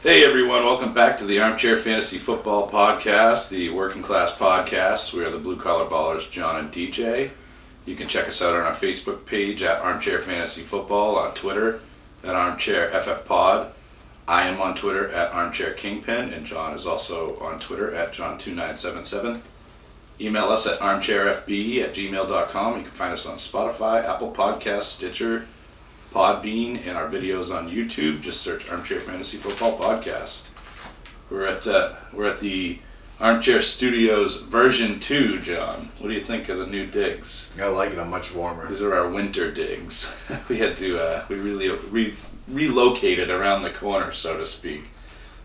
Hey everyone, welcome back to the Armchair Fantasy Football Podcast, the working class podcast. We are the Blue Collar Ballers, John and DJ. You can check us out on our Facebook page at Armchair Fantasy Football, on Twitter at Armchair FF Pod. I am on Twitter at Armchair Kingpin, and John is also on Twitter at John2977. Email us at armchairfb@gmail.com. You can find us on Spotify, Apple Podcasts, Stitcher, Podbean, and our videos on YouTube. Just search Armchair Fantasy Football Podcast. We're at the Armchair Studios version 2, John. What do you think of the new digs? I like it. I'm much warmer. These are our winter digs. We had to we relocated around the corner, so to speak.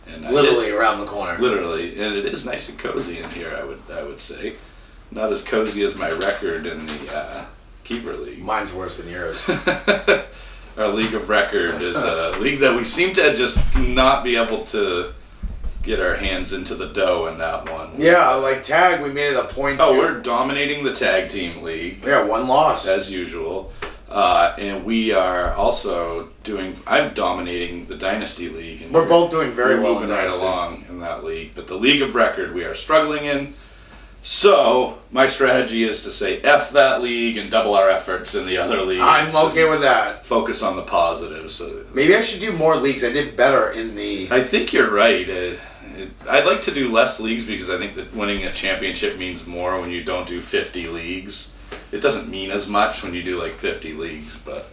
And literally around the corner. Literally, and it is nice and cozy in here. I would say, not as cozy as my record in the Keeper League. Mine's worse than yours. Our League of Record is a league that we seem to just not be able to get our hands into the dough in that one. Yeah, like tag, we made it a point. We're dominating the tag team league. Yeah, one loss. As usual. And we are also I'm dominating the Dynasty League. And we're both doing very well moving right along in that league. But the League of Record we are struggling in. So, my strategy is to say F that league and double our efforts in the other leagues. I'm okay with that. Focus on the positives. Maybe I should do more leagues. I did better in the... I think you're right. I'd like to do less leagues because I think that winning a championship means more when you don't do 50 leagues. It doesn't mean as much when you do like 50 leagues, but...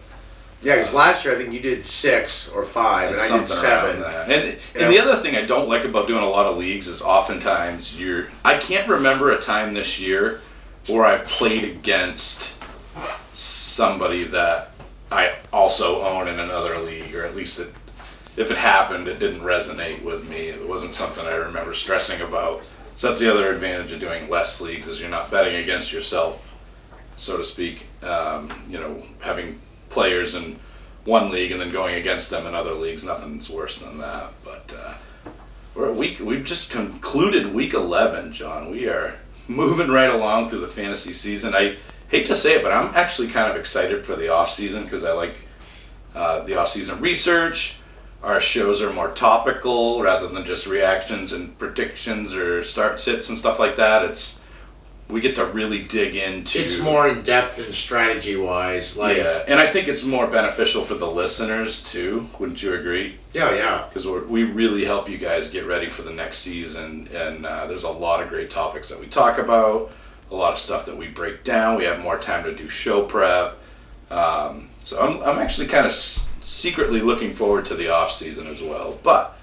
Yeah, because last year I think you did 6 or 5, and I did 7. And the other thing I don't like about doing a lot of leagues is oftentimes I can't remember a time this year where I've played against somebody that I also own in another league, or at least if it happened, it didn't resonate with me. It wasn't something I remember stressing about. So that's the other advantage of doing less leagues, is you're not betting against yourself, so to speak. Having players in one league and then going against them in other leagues, nothing's worse than that. But we've just concluded week 11, John. We are moving right along through the fantasy season. I hate to say it, but I'm actually kind of excited for the off season because I like the off season research. Our shows are more topical rather than just reactions and predictions or start sits and stuff like that. We get to really dig into... It's more in depth and strategy-wise. Yeah, and I think it's more beneficial for the listeners, too. Wouldn't you agree? Yeah. Because we really help you guys get ready for the next season, and there's a lot of great topics that we talk about, a lot of stuff that we break down. We have more time to do show prep. So I'm actually kind of secretly looking forward to the off-season as well. But...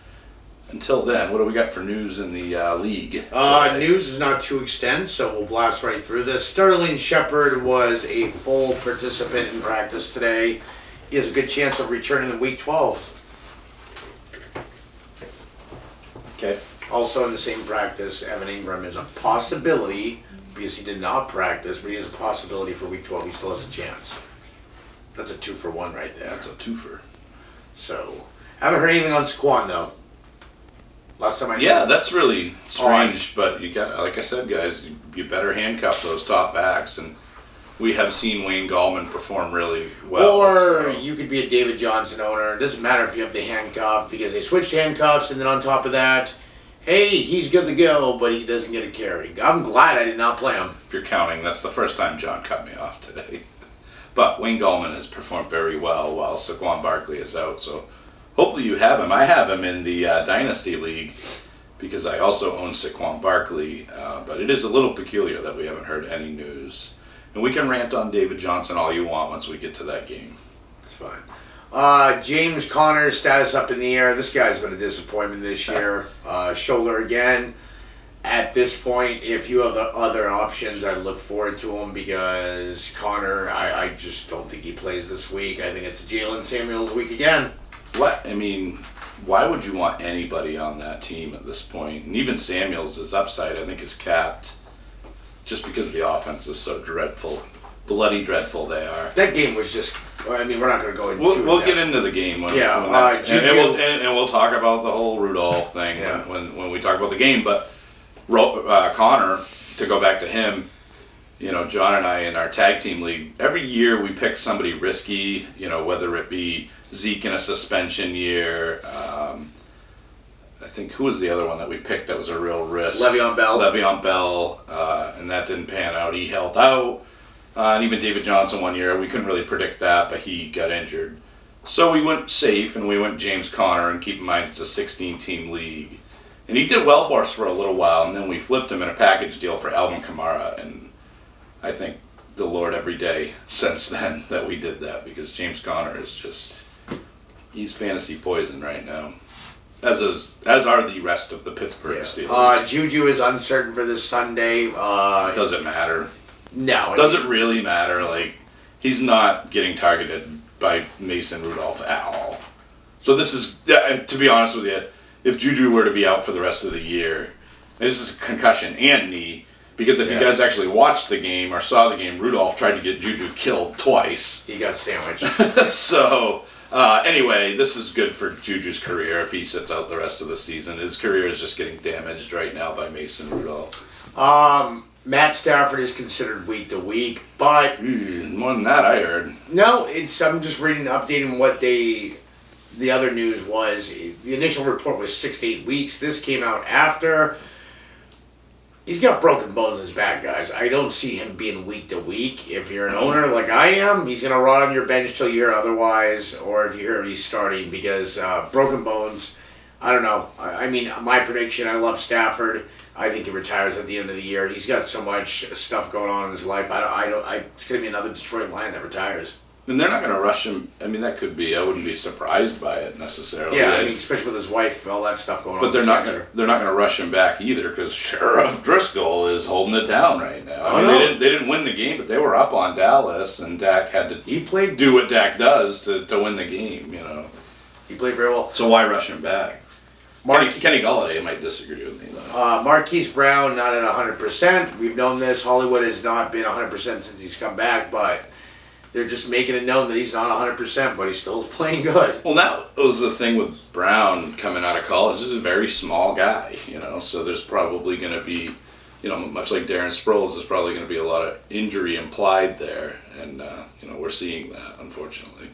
until then, what do we got for news in the league? News is not too extensive, so we'll blast right through this. Sterling Shepard was a full participant in practice today. He has a good chance of returning in week 12. Okay. Also in the same practice, Evan Ingram is a possibility, because he did not practice, but he has a possibility for week 12. He still has a chance. That's a 2-for-1 right there. That's a twofer. So, haven't heard anything on Saquon, though. Last time I that's really strange, but you got, like I said, guys, you better handcuff those top backs, and we have seen Wayne Gallman perform really well. Or you could be a David Johnson owner. It doesn't matter if you have the handcuff, because they switched handcuffs, and then on top of that, hey, he's good to go, but he doesn't get a carry. I'm glad I did not play him. If you're counting, that's the first time John cut me off today. But Wayne Gallman has performed very well while Saquon Barkley is out, so... hopefully you have him. I have him in the Dynasty League because I also own Saquon Barkley, but it is a little peculiar that we haven't heard any news. And we can rant on David Johnson all you want once we get to that game. That's fine. James Conner's status up in the air. This guy's been a disappointment this year. Shoulder again. At this point, if you have the other options, I look forward to him because Conner, I just don't think he plays this week. I think it's Jalen Samuels week again. Why would you want anybody on that team at this point? And even Samuels' upside, I think, is capped just because the offense is so dreadful. Bloody dreadful they are. That game was just... we're not going to go into it. We'll get into the game. And we'll talk about the whole Rudolph thing when we talk about the game. But Connor, to go back to him, John and I in our tag team league, every year we pick somebody risky, whether it be Zeke in a suspension year, think, who was the other one that we picked that was a real risk? Le'Veon Bell, and that didn't pan out. He held out. And even David Johnson one year, we couldn't really predict that, but he got injured. So we went safe, and we went James Conner, and keep in mind it's a 16-team league. And he did well for us for a little while, and then we flipped him in a package deal for Alvin Kamara, and I think the Lord every day since then that we did that, because James Conner is just, he's fantasy poison right now. As are the rest of the Pittsburgh Steelers. Juju is uncertain for this Sunday. Does it matter? No. Does it really matter? Like, he's not getting targeted by Mason Rudolph at all. So this is, to be honest with you, if Juju were to be out for the rest of the year, this is a concussion and knee, because if you guys actually watched the game or saw the game, Rudolph tried to get Juju killed twice. He got sandwiched. So, anyway, this is good for Juju's career if he sits out the rest of the season. His career is just getting damaged right now by Mason Rudolph. Matt Stafford is considered week to week, but more than that, I heard. No, I'm just updating what the other news was. The initial report was 6 to 8 weeks. This came out after. He's got broken bones in his back, guys. I don't see him being week to week. If you're an owner like I am, he's going to rot on your bench till you hear otherwise, or if you hear he's starting, because broken bones, I don't know. I mean, my prediction, I love Stafford. I think he retires at the end of the year. He's got so much stuff going on in his life. It's going to be another Detroit Lion that retires. And they're not going to rush him. I mean, that could be. I wouldn't be surprised by it necessarily. Yeah, I mean, especially with his wife, all that stuff going on. But they're not going to rush him back either, because Sheriff Driscoll is holding it down right now. I mean, they didn't win the game, but they were up on Dallas, and Dak had to do what Dak does to win the game. You know, he played very well. So why rush him back? Kenny Golladay might disagree with me, though. Marquise Brown, not at 100%. We've known this. Hollywood has not been 100% since he's come back, but they're just making it known that he's not 100%, but he's still playing good. Well, that was the thing with Brown coming out of college. He's a very small guy, you know, so there's probably going to be, you know, much like Darren Sproles, there's probably going to be a lot of injury implied there, and, you know, we're seeing that, unfortunately.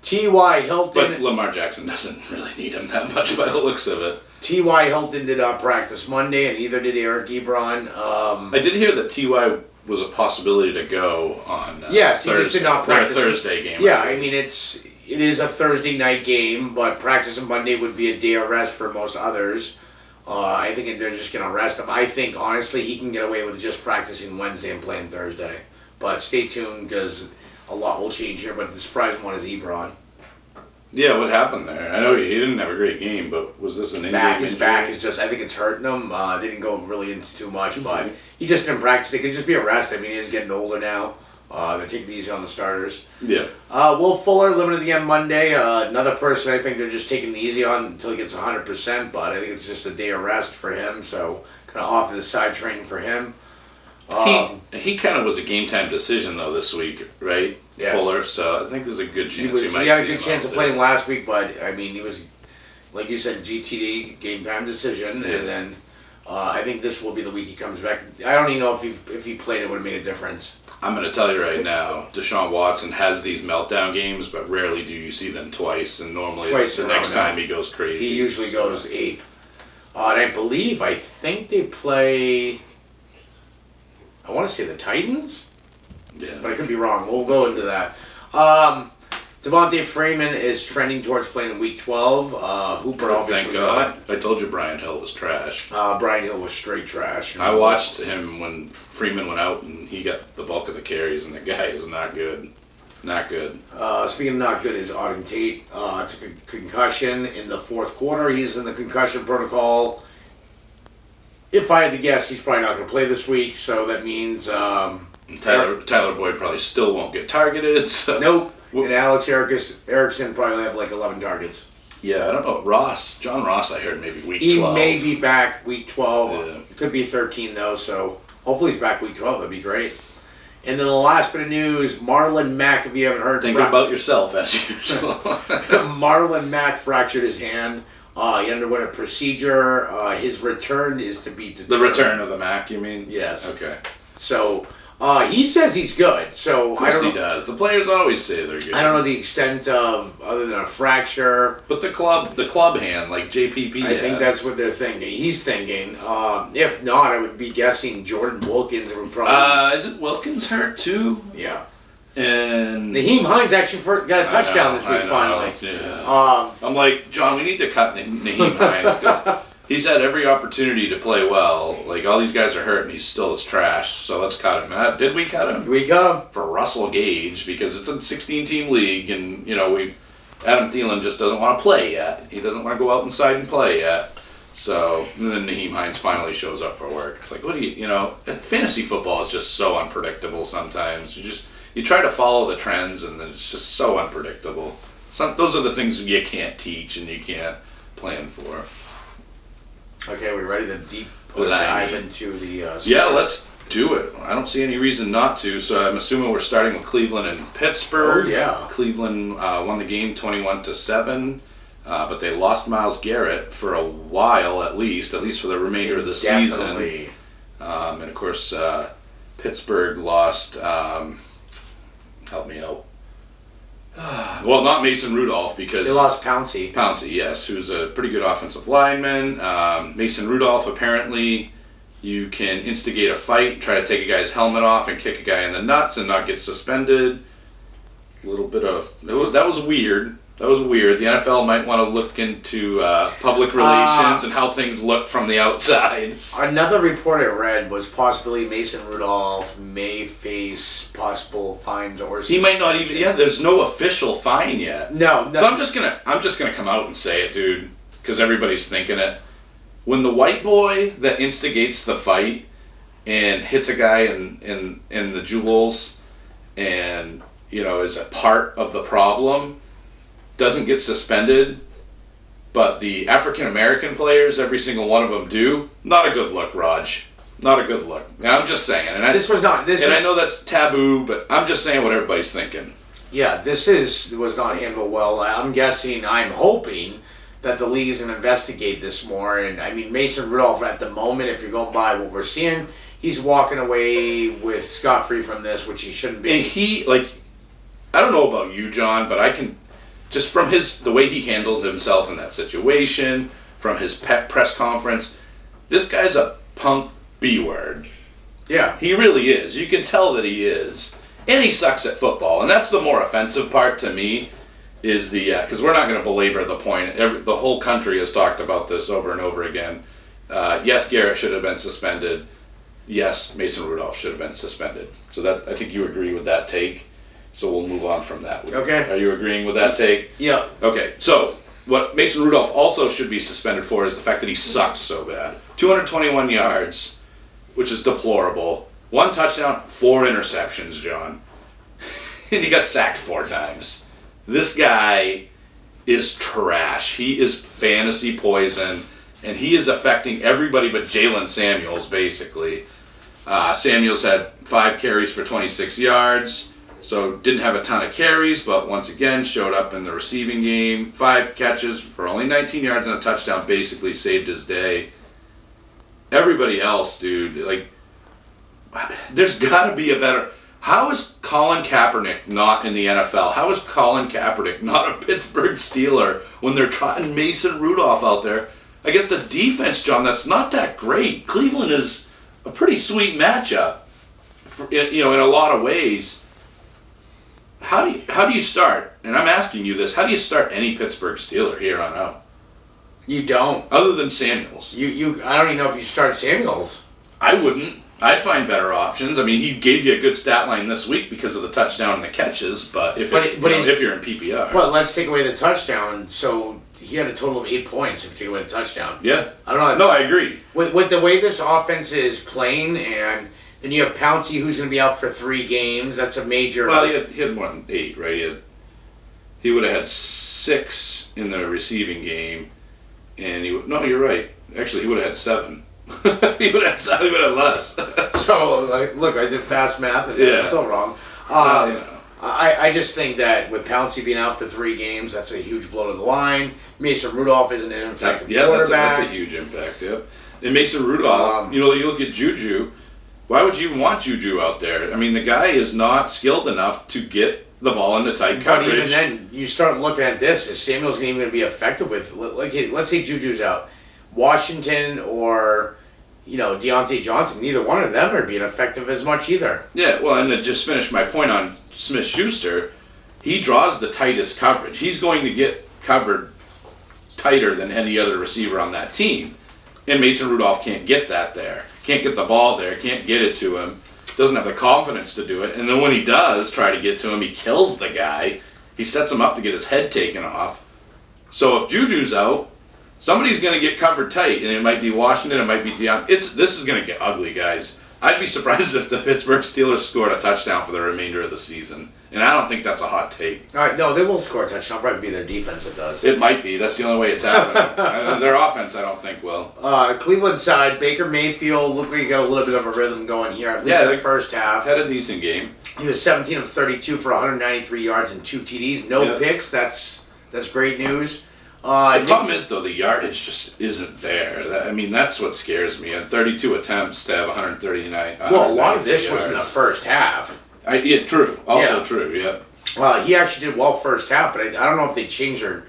T.Y. Hilton. But Lamar Jackson doesn't really need him that much by the looks of it. T.Y. Hilton did not practice Monday, and either did Eric Ebron. I did hear that T.Y. was a possibility to go on yes, Thursday. He just did not practice. Their Thursday game. Yeah, I mean, it is a Thursday night game, but practice on Monday would be a day of rest for most others. I think they're just going to rest him. I think, honestly, he can get away with just practicing Wednesday and playing Thursday. But stay tuned, because a lot will change here, but the surprising one is Ebron. Yeah, what happened there? I know he didn't have a great game, but was this an injury? His back is just, I think it's hurting him. They didn't go really into too much, but he just didn't practice. It could just be a rest. I mean, he is getting older now. They're taking it easy on the starters. Yeah. Will Fuller, limited again Monday. Another person I think they're just taking it easy on until he gets 100%, but I think it's just a day of rest for him, so kind of off to the side training for him. He kind of was a game time decision though this week, right? Yes. Fuller, so I think there's a good chance he had a good chance of playing last week, but I mean he was, like you said, GTD game time decision, and then I think this will be the week he comes back. I don't even know if he played, it would have made a difference. I'm going to tell you right now, Deshaun Watson has these meltdown games, but rarely do you see them twice, and normally the next time he goes crazy. He usually goes ape. And I think they play, I want to say the Titans? Yeah. But I could be wrong. We'll go into that. Devontae Freeman is trending towards playing in Week 12. Hooper obviously Thank God. I told you Brian Hill was trash. Brian Hill was straight trash. I watched him when Freeman went out, and he got the bulk of the carries, and the guy is not good. Not good. Speaking of not good, is Auden Tate took a concussion in the fourth quarter. He's in the concussion protocol. If I had to guess, he's probably not going to play this week, so that means... Tyler Boyd probably still won't get targeted. So. Nope. And Alex Erickson probably have like 11 targets. Yeah, I don't know. John Ross, I heard maybe week 12. He may be back week 12. Yeah. It could be 13 though, so hopefully he's back week 12. That'd be great. And then the last bit of news, Marlon Mack, if you haven't heard... Think about yourself, as usual. Marlon Mack fractured his hand. He underwent a procedure. His return is to be determined. The return of the Mac, you mean? Yes. Okay. So, He says he's good, so Of course he does. The players always say they're good. I don't know the extent of, other than a fracture. But the club hand, like JPP I think that's what they're thinking. He's thinking. If not, I would be guessing Jordan Wilkins would probably. Is it Wilkins hurt too? Yeah. And Naheem Hines actually got a touchdown this week finally. Yeah. I'm like, John, we need to cut Naheem Hines because he's had every opportunity to play well. Like, all these guys are hurt and he's still as trash. So let's cut him. Did we cut him? We cut him. For Russell Gage because it's a 16-team league and, Adam Thielen just doesn't want to play yet. He doesn't want to go out inside and play yet. So, and then Naheem Hines finally shows up for work. It's like, what do fantasy football is just so unpredictable sometimes. You try to follow the trends and then it's just so unpredictable. Those are the things you can't teach and you can't plan for. Okay, we're ready to dive into the Yeah, let's do it. I don't see any reason not to, so I'm assuming we're starting with Cleveland and Pittsburgh. Oh, yeah. Cleveland won the game 21-7, but they lost Myles Garrett for a while at least for the remainder of the season. And of course, Pittsburgh lost, help me out. Well, not Mason Rudolph because... They lost Pouncey. Pouncey, yes, who's a pretty good offensive lineman. Mason Rudolph, apparently, you can instigate a fight, try to take a guy's helmet off and kick a guy in the nuts and not get suspended. A little bit of... That was weird. The NFL might want to look into public relations and how things look from the outside. Another report I read was possibly Mason Rudolph may face possible fines or suspension. He might not even. Yeah, there's no official fine yet. No. So I'm just gonna come out and say it, dude, because everybody's thinking it. When the white boy that instigates the fight and hits a guy in the jewels and is a part of the problem, doesn't get suspended, but the African American players, every single one of them do. Not a good look, Raj. Not a good look. Now, I'm just saying. And I know that's taboo, but I'm just saying what everybody's thinking. Yeah, was not handled well. I'm hoping that the league is going to investigate this more. And I mean, Mason Rudolph at the moment, if you're going by what we're seeing, he's walking away with scot-free from this, which he shouldn't be. And I don't know about you, John, but I can... Just from the way he handled himself in that situation, from his press conference, this guy's a punk B-word. Yeah. He really is. You can tell that he is. And he sucks at football. And that's the more offensive part to me, is because we're not going to belabor the point. The whole country has talked about this over and over again. Yes, Garrett should have been suspended. Yes, Mason Rudolph should have been suspended. So I think you agree with that take. So we'll move on from that. Okay. Are you agreeing with that take? Yeah. Okay. So what Mason Rudolph also should be suspended for is the fact that he sucks so bad. 221 yards, which is deplorable. 1 touchdown, 4 interceptions, John. And he got sacked 4 times. This guy is trash. He is fantasy poison, and he is affecting everybody but Jalen Samuels, basically. Samuels had 5 carries for 26 yards. So didn't have a ton of carries, but once again showed up in the receiving game. 5 catches for only 19 yards and a touchdown, basically saved his day. Everybody else, dude, there's got to be a better... How is Colin Kaepernick not in the NFL? How is Colin Kaepernick not a Pittsburgh Steeler when they're trotting Mason Rudolph out there against a defense, John, that's not that great? Cleveland is a pretty sweet matchup, in a lot of ways. How do you start? And I'm asking you this: how do you start any Pittsburgh Steeler here on out? You don't. Other than Samuels. I don't even know if you start Samuels. I wouldn't. I'd find better options. I mean, he gave you a good stat line this week because of the touchdown and the catches. But if you're in PPR, but let's take away the touchdown. So he had a total of 8 points if you take away the touchdown. Yeah. I don't know. No, I agree. With the way this offense is playing and. Then you have Pouncey, who's going to be out for 3 games. That's a major... Well, he had more than 8, right? He would have had 6 in the receiving game, and no, you're right. Actually, he would have had 7. he would have had less. So, look, I did fast math, and I'm still wrong. I just think that with Pouncey being out for 3 games, that's a huge blow to the line. Mason Rudolph isn't an effective quarterback. That's a huge impact, yep. And Mason Rudolph, you look at Juju... Why would you want Juju out there? I mean, the guy is not skilled enough to get the ball into tight coverage. But even then, you start looking at this, is Samuel's even going to be effective with, like, let's say Juju's out. Washington or, Deontay Johnson, neither one of them are being effective as much either. Yeah, well, and to just finish my point on Smith-Schuster, he draws the tightest coverage. He's going to get covered tighter than any other receiver on that team. And Mason Rudolph can't get that there. Can't get the ball there, can't get it to him. Doesn't have the confidence to do it. And then when he does try to get to him, he kills the guy. He sets him up to get his head taken off. So if Juju's out, somebody's going to get covered tight. And it might be Washington, it might be Deion. This is going to get ugly, guys. I'd be surprised if the Pittsburgh Steelers scored a touchdown for the remainder of the season. And I don't think that's a hot take. All right, no, they won't score a touchdown. Probably be their defense that does. It might be. That's the only way it's happening. Their offense, I don't think, will. Cleveland side, Baker Mayfield looked like he got a little bit of a rhythm going here, at least in the first half. Had a decent game. He was 17 of 32 for 193 yards and 2 TDs. No picks. That's great news. The problem is, though, the yardage just isn't there. That's what scares me. On 32 attempts to have 139. Well, a lot of this was in the first half. True. Also true, yeah. Well, he actually did well first half, but I don't know if they changed their...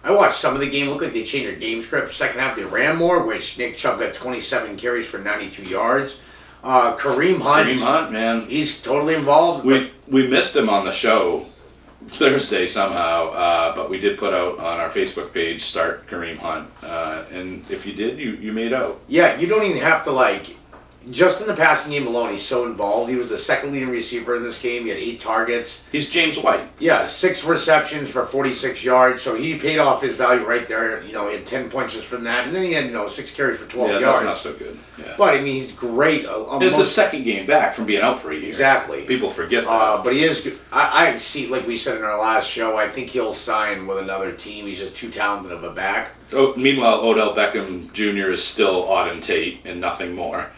I watched some of the game. It looked like they changed their game script. Second half, they ran more, which Nick Chubb got 27 carries for 92 yards. Kareem Hunt, man. He's totally involved. We missed him on the show Thursday somehow, but we did put out on our Facebook page, start Kareem Hunt. And if you did, you made out. Yeah, you don't even have to, just in the passing game alone, he's so involved. He was the second leading receiver in this game. He had 8 targets. He's James White. Yeah, 6 receptions for 46 yards. So he paid off his value right there. He had 10 points just from that. And then he had, 6 carries for 12 yards. Yeah, that's not so good. Yeah. But, he's great. It's the second game back from being out for a year. Exactly. People forget that. But he is good. I see, like we said in our last show, I think he'll sign with another team. He's just too talented of a back. Meanwhile, Odell Beckham Jr. is still Auden Tate and nothing more.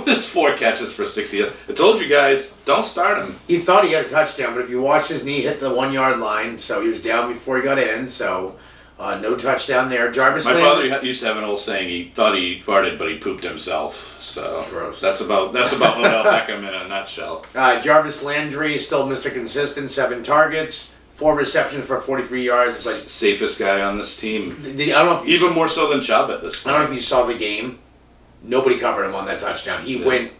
There's 4 catches for 60. I told you guys, don't start him. He thought he had a touchdown, but if you watch his knee hit the 1 yard line, so he was down before he got in, so no touchdown there. My father used to have an old saying, he thought he farted, but he pooped himself. So gross. That's about Odell Beckham in a nutshell. Jarvis Landry, still Mr. Consistent, 7 targets. 4 receptions for 43 yards. But safest guy on this team. I don't know if even more so than Chubb at this point. I don't know if you saw the game. Nobody covered him on that touchdown. He went,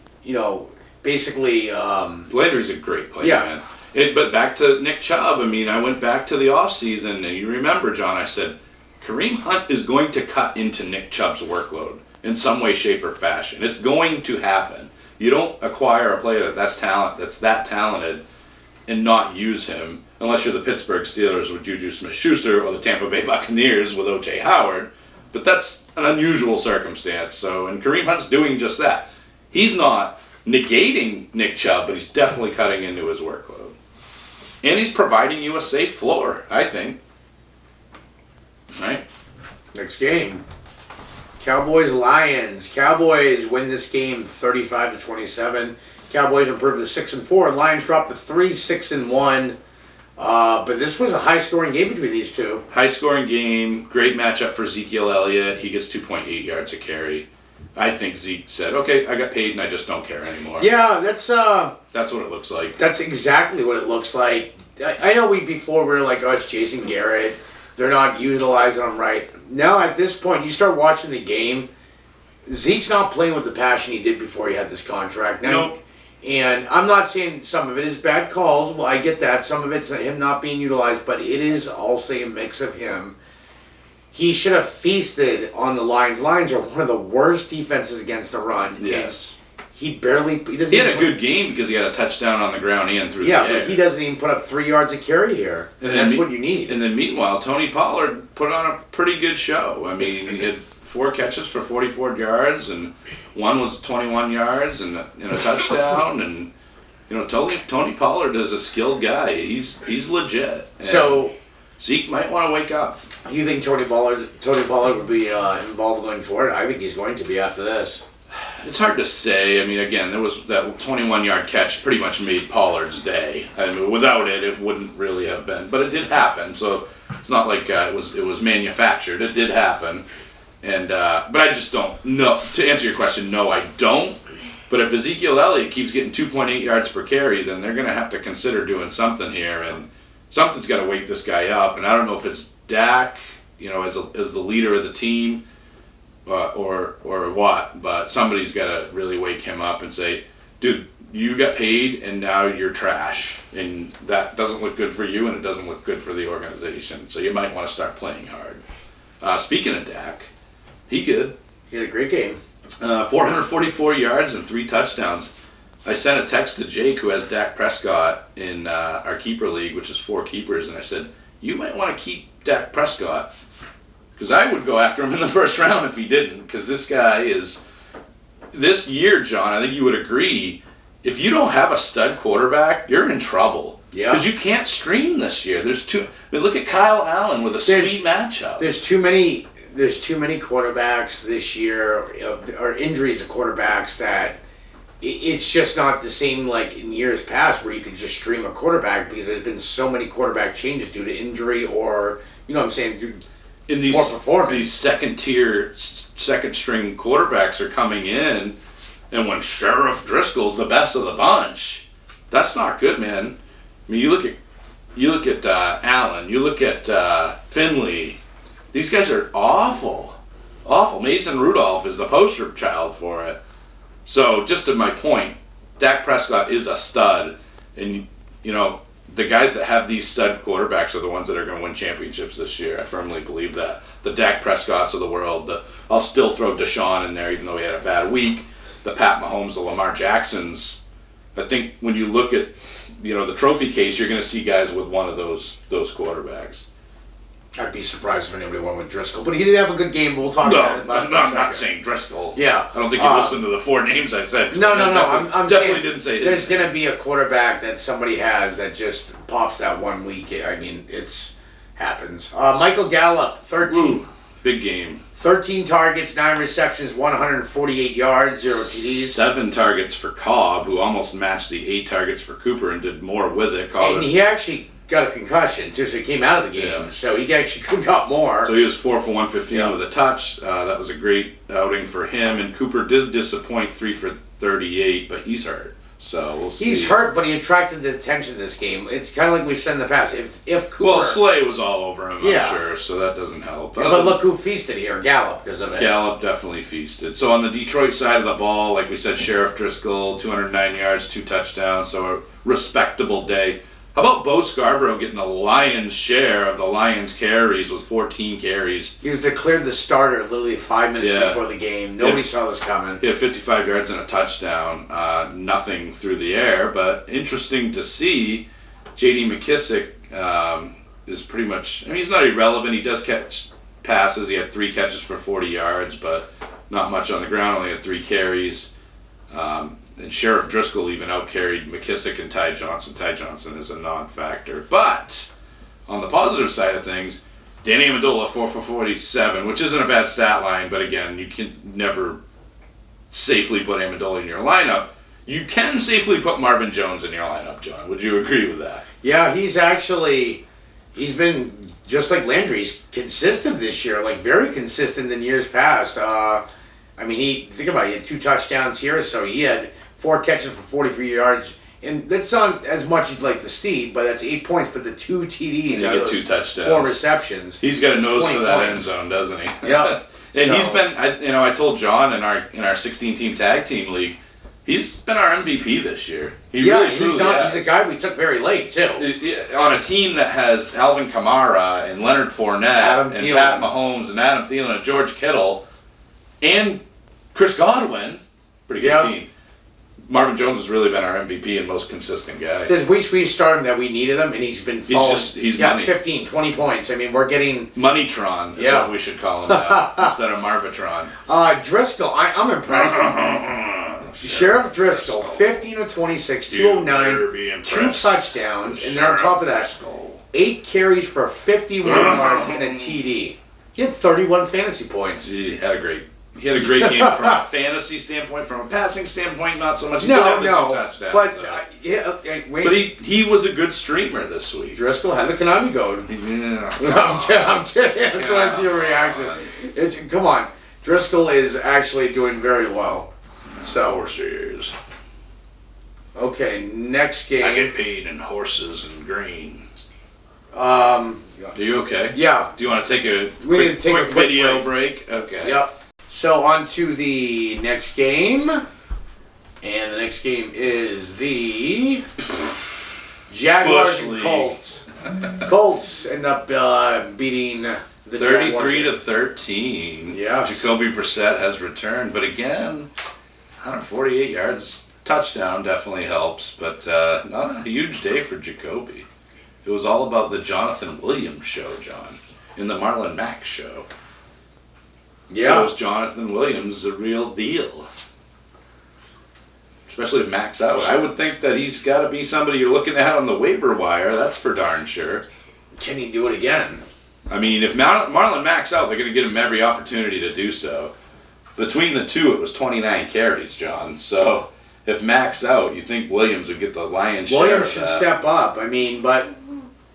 basically... Landry's a great player, man. But back to Nick Chubb, I went back to the offseason, and you remember, John, I said, Kareem Hunt is going to cut into Nick Chubb's workload in some way, shape, or fashion. It's going to happen. You don't acquire a player that's that talented and not use him, unless you're the Pittsburgh Steelers with Juju Smith-Schuster or the Tampa Bay Buccaneers with O.J. Howard. But that's an unusual circumstance. And Kareem Hunt's doing just that. He's not negating Nick Chubb, but he's definitely cutting into his workload. And he's providing you a safe floor, I think. Right? Next game. Cowboys-Lions. Cowboys win this game 35-27. Cowboys improve to 6-4. Lions drop to 3-6-1. But this was a high-scoring game between these two. High-scoring game, great matchup for Ezekiel Elliott. He gets 2.8 yards a carry. I think Zeke said, okay, I got paid and I just don't care anymore. Yeah, that's what it looks like. That's exactly what it looks like. I know before we were like, oh, it's Jason Garrett. They're not utilizing him right. Now, at this point, you start watching the game, Zeke's not playing with the passion he did before he had this contract. Now, nope. And I'm not saying some of it is bad calls. Well, I get that. Some of it's him not being utilized, but it is also a mix of him. He should have feasted on the Lions. Lions are one of the worst defenses against the run. Yes. He had a good game because he had a touchdown on the ground and through the air. Yeah, but he doesn't even put up 3 yards a carry here. And that's what you need. And then meanwhile, Tony Pollard put on a pretty good show. He had 4 catches for 44 yards, and one was 21 yards and a touchdown. And Tony Pollard is a skilled guy. He's legit. And so Zeke might want to wake up. You think Tony Pollard would be involved going forward? I think he's going to be after this. It's hard to say. Again, there was that 21-yard catch pretty much made Pollard's day. Without it, it wouldn't really have been. But it did happen, so it's not like it was manufactured. It did happen. And but I just don't know. To answer your question, no, I don't. But if Ezekiel Elliott keeps getting 2.8 yards per carry, then they're going to have to consider doing something here, and something's got to wake this guy up. And I don't know if it's Dak, as the leader of the team, or what, but somebody's got to really wake him up and say, dude, you got paid and now you're trash, and that doesn't look good for you and it doesn't look good for the organization. So you might want to start playing hard. Speaking of Dak, he had a great game. 444 yards and 3 touchdowns. I sent a text to Jake, who has Dak Prescott in our keeper league, which is 4 keepers, and I said, you might want to keep Dak Prescott, because I would go after him in the first round if he didn't, because this guy is, this year, John, I think you would agree, if you don't have a stud quarterback, you're in trouble. Yeah. Because you can't stream this year. Look at Kyle Allen with a sweet matchup. There's too many quarterbacks this year, or injuries to quarterbacks, that it's just not the same like in years past where you could just stream a quarterback, because there's been so many quarterback changes due to injury or, what I'm saying, in these, poor performance. These second-tier, second-string quarterbacks are coming in, and when Sheriff Driscoll's the best of the bunch, that's not good, man. I mean, you look at Allen, you look at Finley. These guys are awful. Awful. Mason Rudolph is the poster child for it. So, just to my point, Dak Prescott is a stud. And, the guys that have these stud quarterbacks are the ones that are going to win championships this year. I firmly believe that. The Dak Prescotts of the world. I'll still throw Deshaun in there, even though he had a bad week. The Pat Mahomes, the Lamar Jacksons. I think when you look at, the trophy case, you're going to see guys with one of those quarterbacks. I'd be surprised if anybody went with Driscoll, but he did have a good game. We'll talk about it. I'm not saying Driscoll. Yeah, I don't think you listened to the 4 names I said. No. I'm definitely saying didn't say his there's name. going to be a quarterback that somebody has that just pops that 1 week. I mean, it's happens. Michael Gallup, 13. Ooh, big game. 13 targets, 9 receptions, 148 yards, 0 TDs. 7 targets for Cobb, who almost matched the 8 targets for Cooper and did more with it. And he actually got a concussion too, so he came out of the game. Yeah. So he actually could have got more. So he was 4 for 115 with a touch. That was a great outing for him. And Cooper did disappoint, 3 for 38, but he's hurt. So we'll see. He's hurt, but he attracted the attention this game. It's kind of like we've said in the past. If Cooper, well, Slay was all over him, I'm sure, so that doesn't help. But look who feasted here, Gallup, because of it. Gallup definitely feasted. So on the Detroit side of the ball, like we said, Sheriff Driscoll, 209 yards, 2 touchdowns, so a respectable day. How about Bo Scarborough getting the lion's share of the Lions' carries with 14 carries? He was declared the starter literally 5 minutes before the game. Nobody saw this coming. He had 55 yards and a touchdown. Nothing through the air, but interesting to see. J.D. McKissick is pretty much, he's not irrelevant. He does catch passes. He had 3 catches for 40 yards, but not much on the ground. Only had 3 carries. And Sheriff Driscoll even outcarried McKissick and Ty Johnson. Ty Johnson is a non-factor. But on the positive side of things, Danny Amendola, 4 for 47, which isn't a bad stat line, but again, you can never safely put Amendola in your lineup. You can safely put Marvin Jones in your lineup, John. Would you agree with that? Yeah, he's been, just like Landry, he's consistent this year, like very consistent in years past. Think about it, he had 2 touchdowns here, so he had 4 catches for 43 yards. And that's not as much as like the Steve, but that's 8 points. But the 2 TDs, he's got 2 touchdowns, 4 receptions. He's got a nose for that end zone, doesn't he? Yeah. And he's been, I told John in our 16-team tag team league, he's been our MVP this year. He's a guy we took very late too. On a team that has Alvin Kamara and Leonard Fournette and Pat Mahomes and Adam Thielen and George Kittle and Chris Godwin, pretty good team. Marvin Jones has really been our MVP and most consistent guy. There's weeks we start him that we needed him, and he's been falling. He's money. 15, 20 points. I mean, we're getting... Moneytron is what we should call him now, instead of Marvitron. Driscoll, I'm impressed with Sheriff Driscoll, 15 of 26, 209, 2 touchdowns, and then on top of that, 8 carries for 51 yards and a TD. He had 31 fantasy points. He had a great game from a fantasy standpoint. From a passing standpoint, not so much. He did have the 2 touchdowns. But he was a good streamer this week. Driscoll had the Konami code. Yeah, I'm kidding. I'm trying to see your reaction. Come on. Driscoll is actually doing very well. So, Horses. okay, next game. I get paid in horses and green. Are Um, you okay? yeah. Do you want to take a We need to take a quick quick video break? Okay. Yep. So on to the next game. And the next game is the Jaguars Bush and League. Colts. Colts end up beating the 33 Jaguars. to 13. Yes. Jacoby Brissett has returned, but again, 148 yards, touchdown definitely helps, but not a huge day for Jacoby. It was all about the Jonathan Williams show, John, in the Marlon Mack show. Yeah. So is Jonathan Williams the real deal? Especially if Mack's out. I would think that he's got to be somebody you're looking at on the waiver wire. That's for darn sure. Can he do it again? I mean, if Marlon Mack's out, they're going to give him every opportunity to do so. Between the two, it was 29 carries, John. So if Mack's out, you think Williams would get the lion's share Williams of should that. step up. I mean, but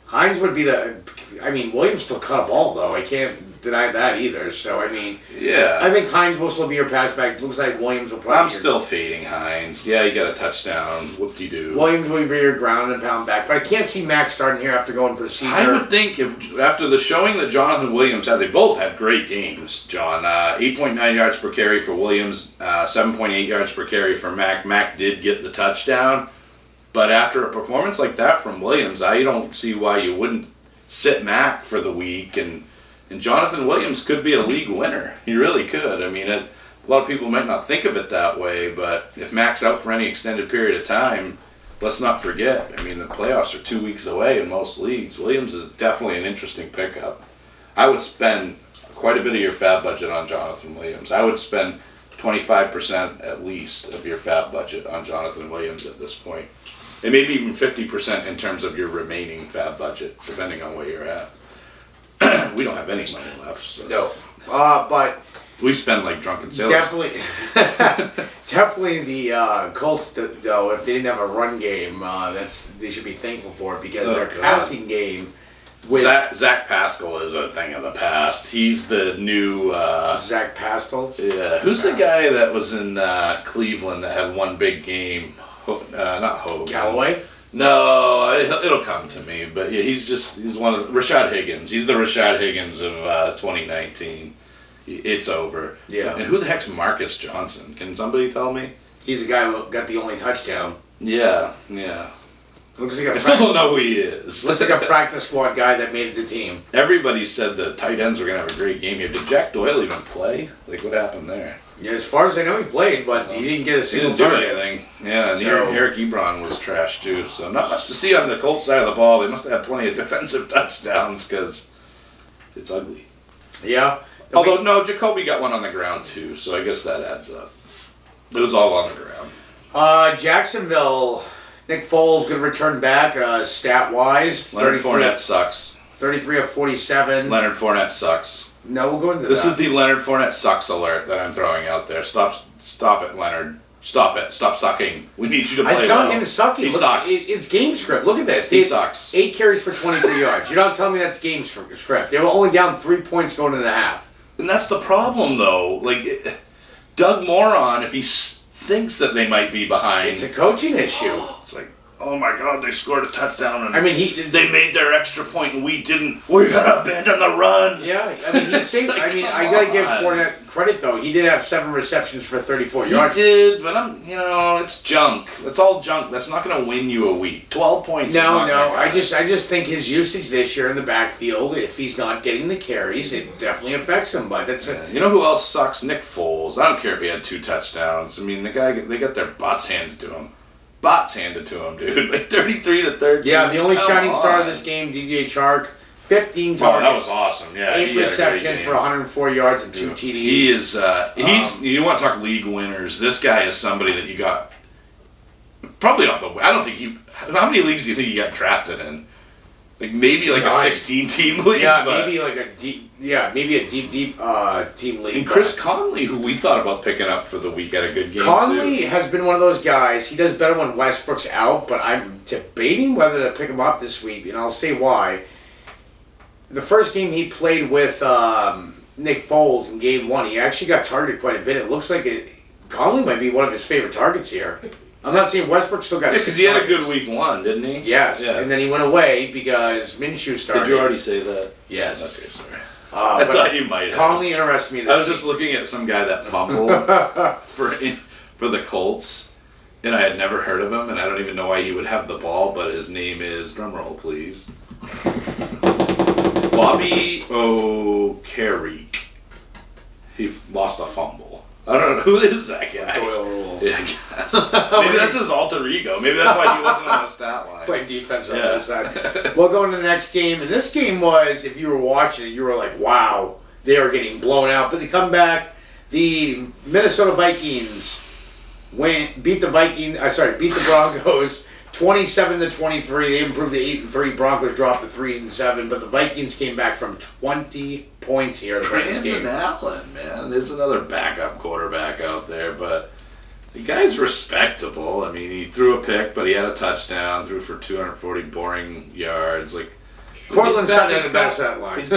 Hines would be the. I mean, Williams still cut a ball though. I can't deny that either. So I mean, Yeah. I think Hines will still be your pass back. Looks like Williams will probably. I'm still fading Hines. Yeah, he got a touchdown. Whoop-de-doo. Williams will be your ground and pound back, but I can't see Max starting here after going procedure. I would think if after the showing that Jonathan Williams had, they both had great games, John. 8.9 yards per carry for Williams, 7.8 yards per carry for Mack. Mack did get the touchdown, but after a performance like that from Williams, I don't see why you wouldn't sit Mack for the week. And Jonathan Williams could be a league winner. He really could. I mean, a lot of people might not think of it that way, but if Mack's out for any extended period of time, let's not forget, I mean, the playoffs are 2 weeks away in most leagues. Williams is definitely an interesting pickup. I would spend quite a bit of your fab budget on Jonathan Williams. I would spend 25% at least of your fab budget on Jonathan Williams at this point. And maybe even 50% in terms of your remaining fab budget, depending on where you're at. We don't have any money left. So. No. But We spend like drunken sailors. definitely, definitely the Colts, though, if they didn't have a run game, they should be thankful for it because their God. passing game with Zach Pascal is a thing of the past. He's the new. Zach Pascal. Yeah, who's the guy that was in Cleveland that had one big game? Not Hogan. Callaway? No, it'll come to me. But yeah, he's one of Rashad Higgins. He's the Rashad Higgins of 2019. It's over. Yeah. And who the heck's Marcus Johnson? Can somebody tell me? He's the guy who got the only touchdown. Yeah. Looks like I still don't know who he is. Looks like a practice squad guy that made the team. Everybody said the tight ends were going to have a great game here. Did Jack Doyle even play? Like, what happened there? Yeah, as far as I know, he played, but he didn't get a He single didn't do target. anything. Yeah, and So- Eric Ebron was trash too. So not much to see on the Colts side of the ball. They must have had plenty of defensive touchdowns because it's ugly. Yeah. Although, no, Jacoby got one on the ground too, so I guess that adds up. It was all on the ground. Jacksonville, Nick Foles going to return back stat-wise. Leonard Fournette sucks. 33 of 47. Leonard Fournette sucks. No, we'll go into This that. is the Leonard Fournette sucks alert that I'm throwing out there. Stop it, Leonard. Stop it. Stop sucking. We need you to play It's not well. him sucking. He Look, sucks. It's game script. Look at this. He They had sucks. 8 carries for 23 yards. You're not telling me that's game script. They were only down 3 points going into the half. And that's the problem, though. Like, Doug Moron, if he thinks that they might be behind, It's a coaching issue. it's like, oh my God, they scored a touchdown and I mean, they made their extra point and we didn't. We're gonna abandon the run. Yeah, I mean, he saved. Like, I mean, I come gotta give on. Fournette credit though. He did have 7 receptions for 34 He yards. did, but it's junk. That's all junk. That's not gonna win you a week. 12 points. is No, not gonna I cut it. just think his usage this year in the backfield, if he's not getting the carries, it definitely affects him. But that's Yeah. You know who else sucks? Nick Foles. I don't care if he had 2 touchdowns. I mean, they got their butts handed to him. Dude. Like 33 to 13. yeah. The only Come shining star of on. this game, DJ Chark, 15 Oh, targets, that was awesome. Yeah, 8 he had a great receptions game. for 104 yards and 2 Dude, TDs. He is. He's. You want to talk league winners? This guy is somebody that you got. Probably off the. I don't think he. How many leagues do you think he got drafted in? Like maybe like a 9. 16-team league. Yeah, but- maybe like a deep. Yeah, maybe a deep team league. And Chris Conley, who we thought about picking up for the week, had a good game Conley too. has been one of those guys. He does better when Westbrook's out, but I'm debating whether to pick him up this week, and I'll say why. The first game he played with Nick Foles in game 1, he actually got targeted quite a bit. It looks like Conley might be one of his favorite targets here. I'm not saying Westbrook still got. Because he had a good week 1, didn't he? Yes, and then he went away because Minshew started. Did you already say that? Yes. Okay, sorry. I thought you might have. Conley interests me. I was just looking at some guy that fumbled for the Colts, and I had never heard of him, and I don't even know why he would have the ball, but his name is, drumroll please, Bobby O'Carrick. He lost a fumble. I don't know, who is that guy? Doyle Rules. Yeah, I guess. Maybe that's his alter ego. Maybe that's why he wasn't on the stat line. Playing defense on the other side. We'll go into the next game, and this game was, if you were watching it, you were like, wow, they are getting blown out. But they come back, the Minnesota Vikings beat the Broncos 27-23. They improved to 8-3. Broncos dropped to 3-7, but the Vikings came back from 20 points here to win this game. Brandon Allen, man, there's another backup quarterback out there, but the guy's respectable. I mean, he threw a pick, but he had a touchdown. Threw for 240 boring yards. Like Cortland Sutton had a best that line. These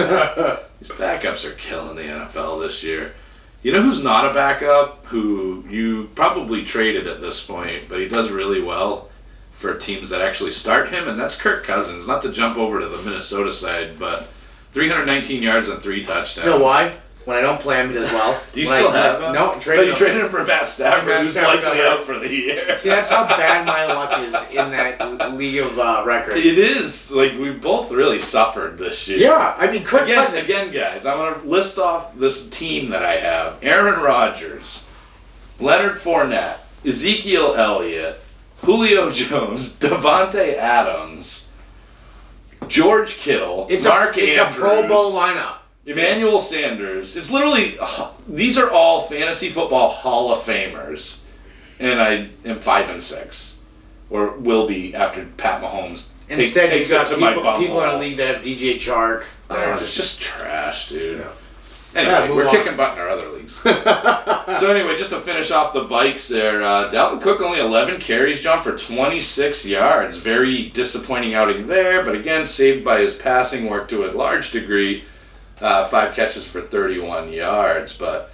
backups are killing the NFL this year. You know who's not a backup? Who you probably traded at this point, but he does really well for teams that actually start him, and that's Kirk Cousins. Not to jump over to the Minnesota side, but 319 yards and 3 touchdowns. You know why? When I don't play him, he does well. Do you still have him? No, you traded him for Matt Stafford, who's likely out for the year. See, that's how bad my luck is in that league of record. It is. Like, we both really suffered this year. Yeah, I mean, Kirk Cousins. Again, guys, I'm going to list off this team that I have. Aaron Rodgers, Leonard Fournette, Ezekiel Elliott, Julio Jones, Devontae Adams, George Kittle, Mark Andrews. It's a Pro Bowl lineup. Emmanuel Sanders. It's literally, these are all fantasy football Hall of Famers. And I am 5-6. Or will be after Pat Mahomes takes it to my bum. People in a league that have DJ Chark. It's just trash, dude. Yeah. Anyway, we're kicking butt in our other leagues. So anyway, just to finish off the Vikes there, Dalvin Cook only 11 carries, John, for 26 yards. Very disappointing outing there, but again, saved by his passing work to a large degree. 5 catches for 31 yards, and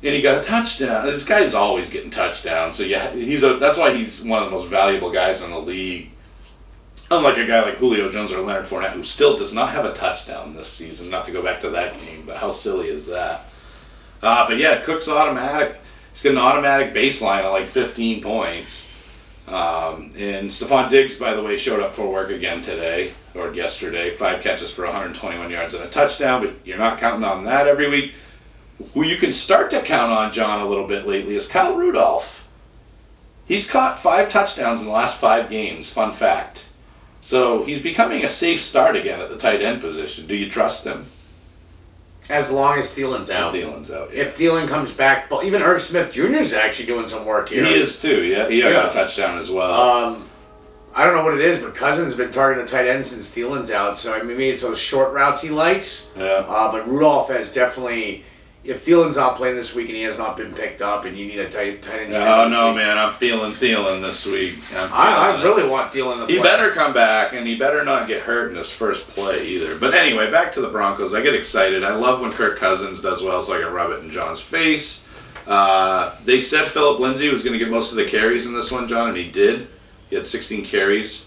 he got a touchdown. This guy is always getting touchdowns, so yeah, that's why he's one of the most valuable guys in the league. Unlike a guy like Julio Jones or Leonard Fournette, who still does not have a touchdown this season. Not to go back to that game, but how silly is that? But yeah, Cook's automatic. He's got an automatic baseline of like 15 points. And Stephon Diggs, by the way, showed up for work again today, or yesterday. 5 catches for 121 yards and a touchdown, but you're not counting on that every week. Who you can start to count on, John, a little bit lately is Kyle Rudolph. He's caught 5 touchdowns in the last 5 games, fun fact. So he's becoming a safe start again at the tight end position. Do you trust him? As long as Thielen's out. Thielen's out, yeah. If Thielen comes back, but even Irv Smith Jr. is actually doing some work here. He is too, yeah. He got a touchdown as well. I don't know what it is, but Cousins has been targeting the tight end since Thielen's out, so I mean, maybe it's those short routes he likes. Yeah. But Rudolph has definitely... If Thielen's not playing this week and he has not been picked up and you need a tight end... Oh, no, man. I'm feeling Thielen this week. I really want Thielen to play. He better come back, and he better not get hurt in his first play either. But anyway, back to the Broncos. I get excited. I love when Kirk Cousins does well, so I can rub it in John's face. They said Phillip Lindsay was going to get most of the carries in this one, John, and he did. He had 16 carries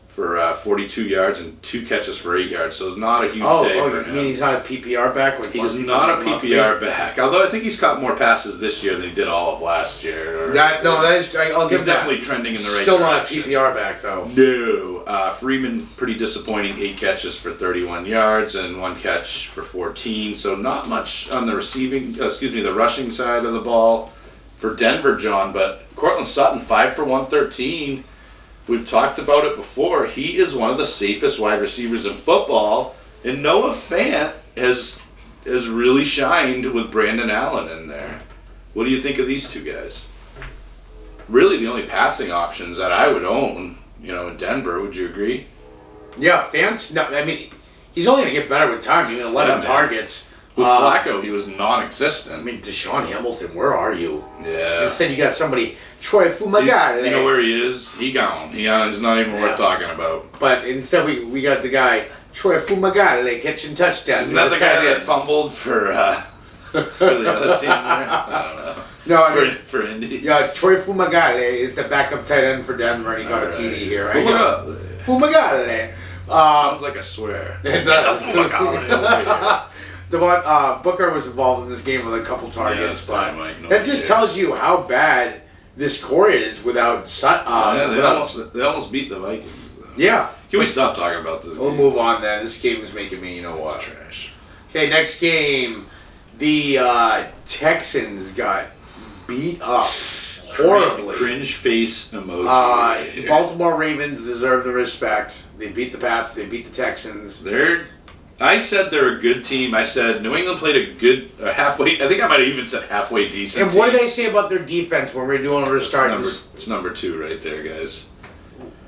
for 42 yards and 2 catches for 8 yards, so it's not a huge day for him. You mean he's not a PPR back? He is not a PPR back, although I think he's caught more passes this year than he did all of last year. I'll give he's definitely trending in the right Still direction. Not a PPR back, though. No. Freeman, pretty disappointing, 8 catches for 31 yards and 1 catch for 14, so not much on the the rushing side of the ball for Denver, John, but Cortland Sutton, 5 for 113. We've talked about it before. He is one of the safest wide receivers in football, and Noah Fant has really shined with Brandon Allen in there. What do you think of these two guys? Really the only passing options that I would own, in Denver. Would you agree? Yeah, Fant's... No, I mean, he's only going to get better with time. He's 11 targets. With Flacco, he was non-existent. I mean, Deshaun Hamilton, where are you? Yeah. Instead, you got somebody, Troy Fumagalli. You know where he is? He gone. He's not even worth talking about. But instead, we got the guy, Troy Fumagalli, catching touchdowns. Isn't that the guy that fumbled for for the other team there? I don't know. No, I mean, For Indy. yeah, Troy Fumagalli is the backup tight end for Denver, and he got a TD here. Fumagalli. Sounds like a swear. It does. Get the Fumagalli over here. Booker was involved in this game with a couple targets, Yeah, but Mike, no that just idea. tells you how bad this core is without They almost beat the Vikings. Though. Yeah. Can we stop talking about this? We'll game? move on then. This game is making me, you know what? It's trash. Okay, next game. The Texans got beat up horribly. Cringe face emoji. Right here. Baltimore Ravens deserve the respect. They beat the Pats. They beat the Texans. I said they're a good team. I said New England played a good halfway. I think I might have even said halfway decent. And what do they say about their defense when we're doing our starting? It's number 2 right there, guys.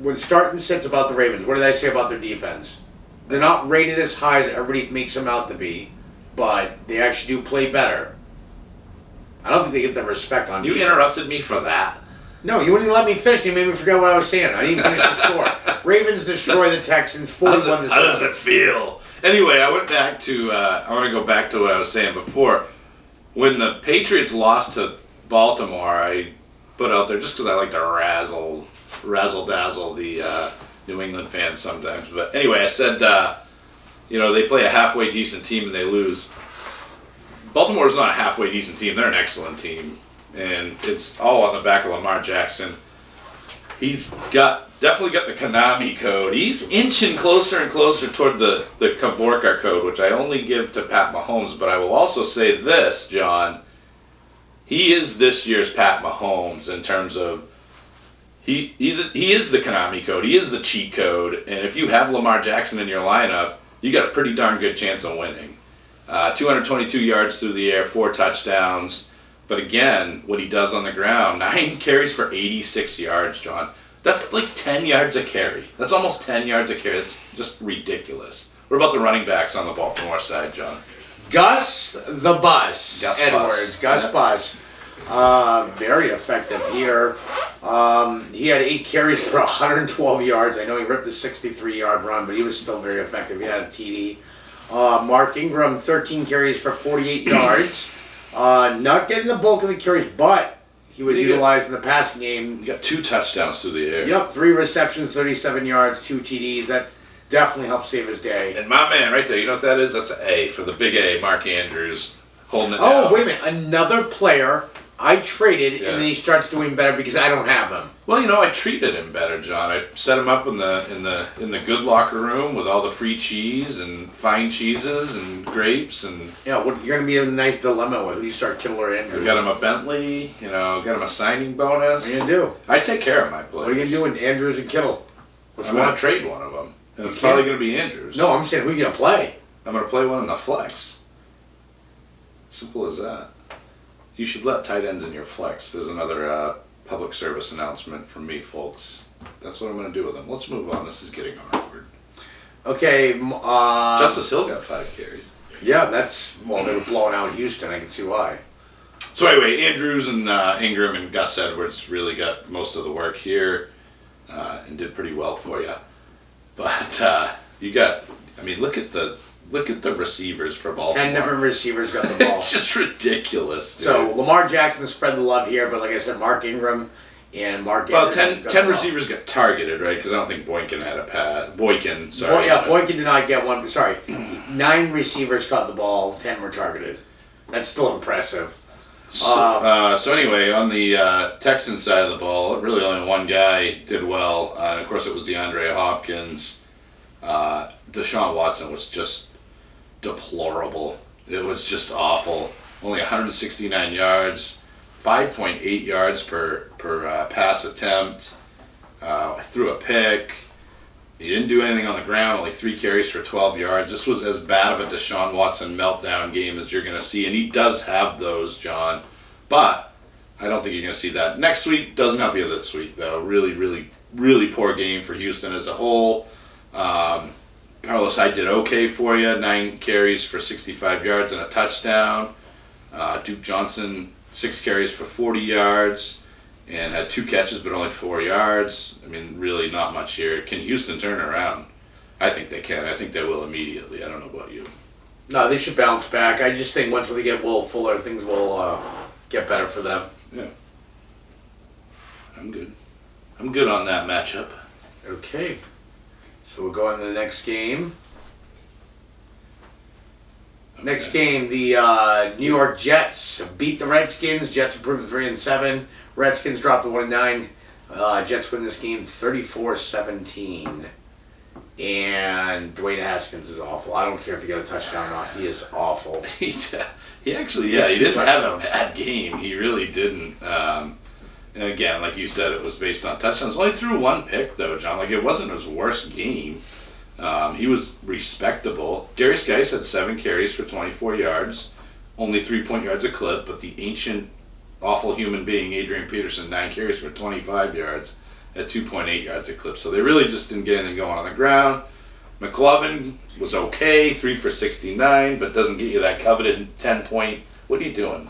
When starting sits about the Ravens, what do they say about their defense? They're not rated as high as everybody makes them out to be, but they actually do play better. I don't think they get the respect on You defense. interrupted me for that. No, you wouldn't let me finish. You made me forget what I was saying. I didn't finish the score. Ravens destroy the Texans 41-7. How does it feel? Anyway, I went back to. I want to go back to what I was saying before. When the Patriots lost to Baltimore, I put out there just because I like to razzle dazzle the New England fans sometimes. But anyway, I said, they play a halfway decent team and they lose. Baltimore's not a halfway decent team. They're an excellent team. And it's all on the back of Lamar Jackson. He's definitely got the Konami code. He's inching closer and closer toward the Kavorka code, which I only give to Pat Mahomes. But I will also say this, John. He is this year's Pat Mahomes in terms of he is the Konami code. He is the cheat code. And if you have Lamar Jackson in your lineup, you got a pretty darn good chance of winning. 222 yards through the air, 4 touchdowns. But again, what he does on the ground, 9 carries for 86 yards, John. That's like 10 yards a carry. That's almost 10 yards a carry. That's just ridiculous. What about the running backs on the Baltimore side, John? Gus the Bus. Gus Edwards. Bus. Gus Bus. Very effective here. He had 8 carries for 112 yards. I know he ripped a 63-yard run, but he was still very effective. He had a TD. Mark Ingram, 13 carries for 48 yards. Not getting the bulk of the carries, but he was utilized in the passing game. He got 2 touchdowns through the air. Yep, 3 receptions, 37 yards, 2 TDs. That definitely helped save his day. And my man right there, you know what that is? That's an A for the big A, Mark Andrews, holding it down. Oh, wait a minute. Another player I traded, and then he starts doing better because I don't have him. Well, I treated him better, John. I set him up in the good locker room with all the free cheese and fine cheeses and grapes and. Yeah, you're going to be in a nice dilemma with who do you start, Kittle or Andrews? We got him a Bentley, got him a signing bonus. What are you going to do? I take care of my players. What are you going to do with Andrews and Kittle? I'm going to trade one of them. And it's probably going to be Andrews. No, I'm saying who are you going to play? I'm going to play one in the flex. Simple as that. You should let tight ends in your flex. There's another public service announcement from me, folks. That's what I'm going to do with them. Let's move on. This is getting awkward. Okay. Justice Hill got 5 carries. Yeah, they were blowing out Houston. I can see why. So anyway, Andrews and Ingram and Gus Edwards really got most of the work here and did pretty well for you. But look at the receivers for Baltimore. 10 different receivers got the ball. It's just ridiculous, dude. So Lamar Jackson spread the love here, but like I said, Mark Ingram and Mark Well, Andrews 10 receivers got targeted, right? Because I don't think Boykin had a pass. Boykin. Boykin did not get one. Sorry. 9 receivers caught the ball, 10 were targeted. That's still impressive. So anyway, on the Texans side of the ball, really only one guy did well, and of course it was DeAndre Hopkins. Deshaun Watson was just deplorable. It was just awful. Only 169 yards, 5.8 yards per pass attempt. Threw a pick. He didn't do anything on the ground. Only 3 carries for 12 yards. This was as bad of a Deshaun Watson meltdown game as you're going to see, and he does have those, John. But I don't think you're going to see that next week. Doesn't help you this week, though. Really, really, really poor game for Houston as a whole. Carlos Hyde did okay for you. 9 carries for 65 yards and a touchdown. Duke Johnson, 6 carries for 40 yards and had 2 catches but only 4 yards. I mean, really not much here. Can Houston turn around? I think they can. I think they will immediately. I don't know about you. No, they should bounce back. I just think once they get Will Fuller, things will get better for them. Yeah. I'm good. I'm good on that matchup. Okay. So we'll go on to the next game. Okay. Next game, the New York Jets beat the Redskins. Jets improved to 3-7. Redskins dropped to 1-9. Jets win this game 34-17. And Dwayne Haskins is awful. I don't care if he got a touchdown or not. He is awful. He actually, he didn't have a bad game. He really didn't. And again, like you said, it was based on touchdowns. Only threw one pick, though, John. Like, it wasn't his worst game. He was respectable. Darius Geis had 7 carries for 24 yards, only 3 yards a clip, but the ancient, awful human being, Adrian Peterson, 9 carries for 25 yards at 2.8 yards a clip. So they really just didn't get anything going on the ground. McLovin was okay, 3 for 69, but doesn't get you that coveted 10-point. What are you doing?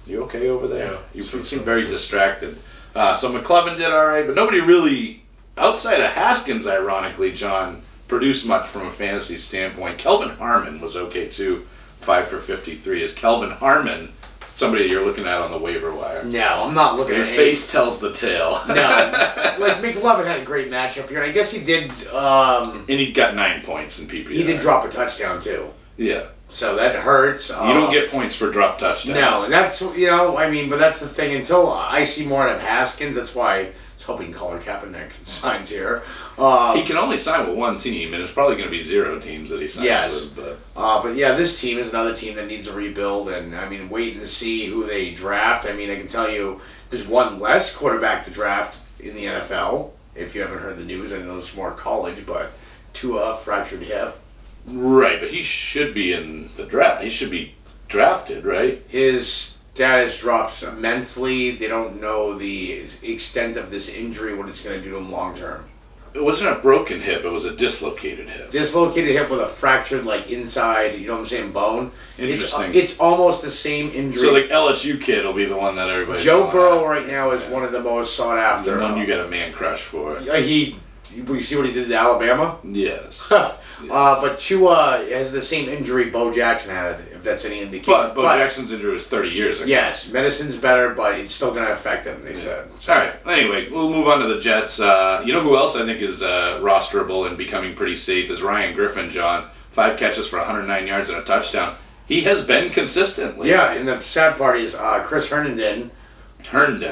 You okay over there? Yeah, You seem very distracted. So McLovin did all right, but nobody really, outside of Haskins, ironically, John, produced much from a fantasy standpoint. Kelvin Harmon was okay too, 5 for 53. Is Kelvin Harmon somebody you're looking at on the waiver wire? No, I'm not looking Your at face tells the tale. No, like McLovin had a great matchup here, and I guess he did. And he got 9 points in PPR. He did drop a touchdown too. Yeah. So that hurts. You don't get points for drop touchdowns. No, and that's, but that's the thing. Until I see more out of Haskins, that's why I was hoping Collar Kaepernick signs here. He can only sign with one team, and it's probably going to be 0 teams that he signs with. But yeah, this team is another team that needs a rebuild, and waiting to see who they draft. I can tell you there's one less quarterback to draft in the NFL. If you haven't heard the news, I know it's more college, but Tua fractured hip. Right, but he should be in the draft. He should be drafted, right? His status drops immensely. They don't know the extent of this injury, what it's going to do to him long term. It wasn't a broken hip, it was a dislocated hip. Dislocated hip with a fractured, inside, bone. Interesting. It's almost the same injury. So, LSU kid will be the one that everybody... Joe Burrow right now is one of the most sought after. The one you get a man crush for. You see what he did to Alabama? Yes. But Tua has the same injury Bo Jackson had, if that's any indication. But Bo Jackson's injury was 30 years ago. Yes, medicine's better, but it's still going to affect him, they said. All right. Anyway, we'll move on to the Jets. You know who else I think is rosterable and becoming pretty safe is Ryan Griffin, John. 5 catches for 109 yards and a touchdown. He has been consistent lately. Yeah, and the sad part is Chris Herndon, sorry, to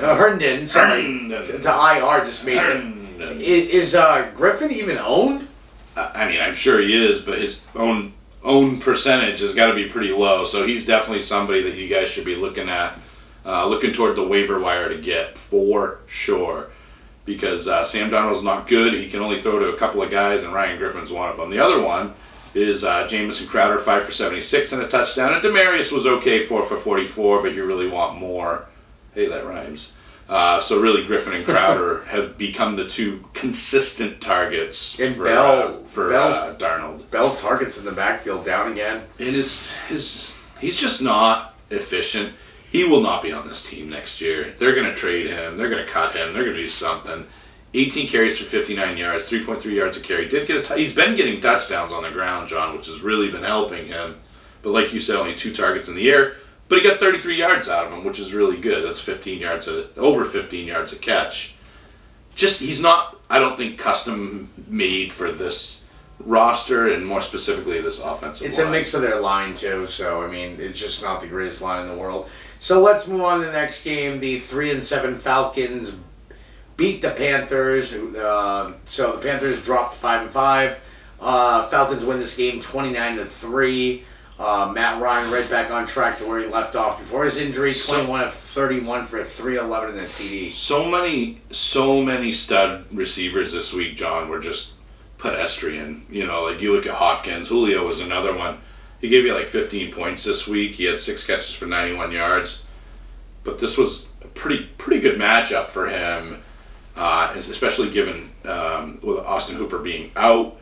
IR just made him. Is Griffin even owned? I'm sure he is, but his own percentage has got to be pretty low. So he's definitely somebody that you guys should be looking at, looking toward the waiver wire to get for sure. Because Sam Darnold's not good. He can only throw to a couple of guys, and Ryan Griffin's one of them. The other one is Jamison Crowder, 5 for 76 and a touchdown. And Demarius was okay, 4 for 44, but you really want more. Hey, that rhymes. So really, Griffin and Crowder have become the 2 consistent targets and for Darnold. Bell's targets in the backfield down again. He's just not efficient. He will not be on this team next year. They're going to trade him. They're going to cut him. They're going to do something. 18 carries for 59 yards, 3.3 yards a carry. He's been getting touchdowns on the ground, John, which has really been helping him. But like you said, only 2 targets in the air. But he got 33 yards out of him, which is really good. That's over 15 yards a catch. He's not, I don't think, custom made for this roster and more specifically this offensive line. It's a mix of their line too, so it's just not the greatest line in the world. So let's move on to the next game. The 3-7 Falcons beat the Panthers. So the Panthers dropped 5-5. Falcons win this game 29-3. Matt Ryan right back on track to where he left off before his injury. 21 of 31 for 311 and a TD. So many stud receivers this week, John, were just pedestrian. You look at Hopkins. Julio was another one. He gave you 15 points this week. He had 6 catches for 91 yards. But this was a pretty good matchup for him, especially given with Austin Hooper being out.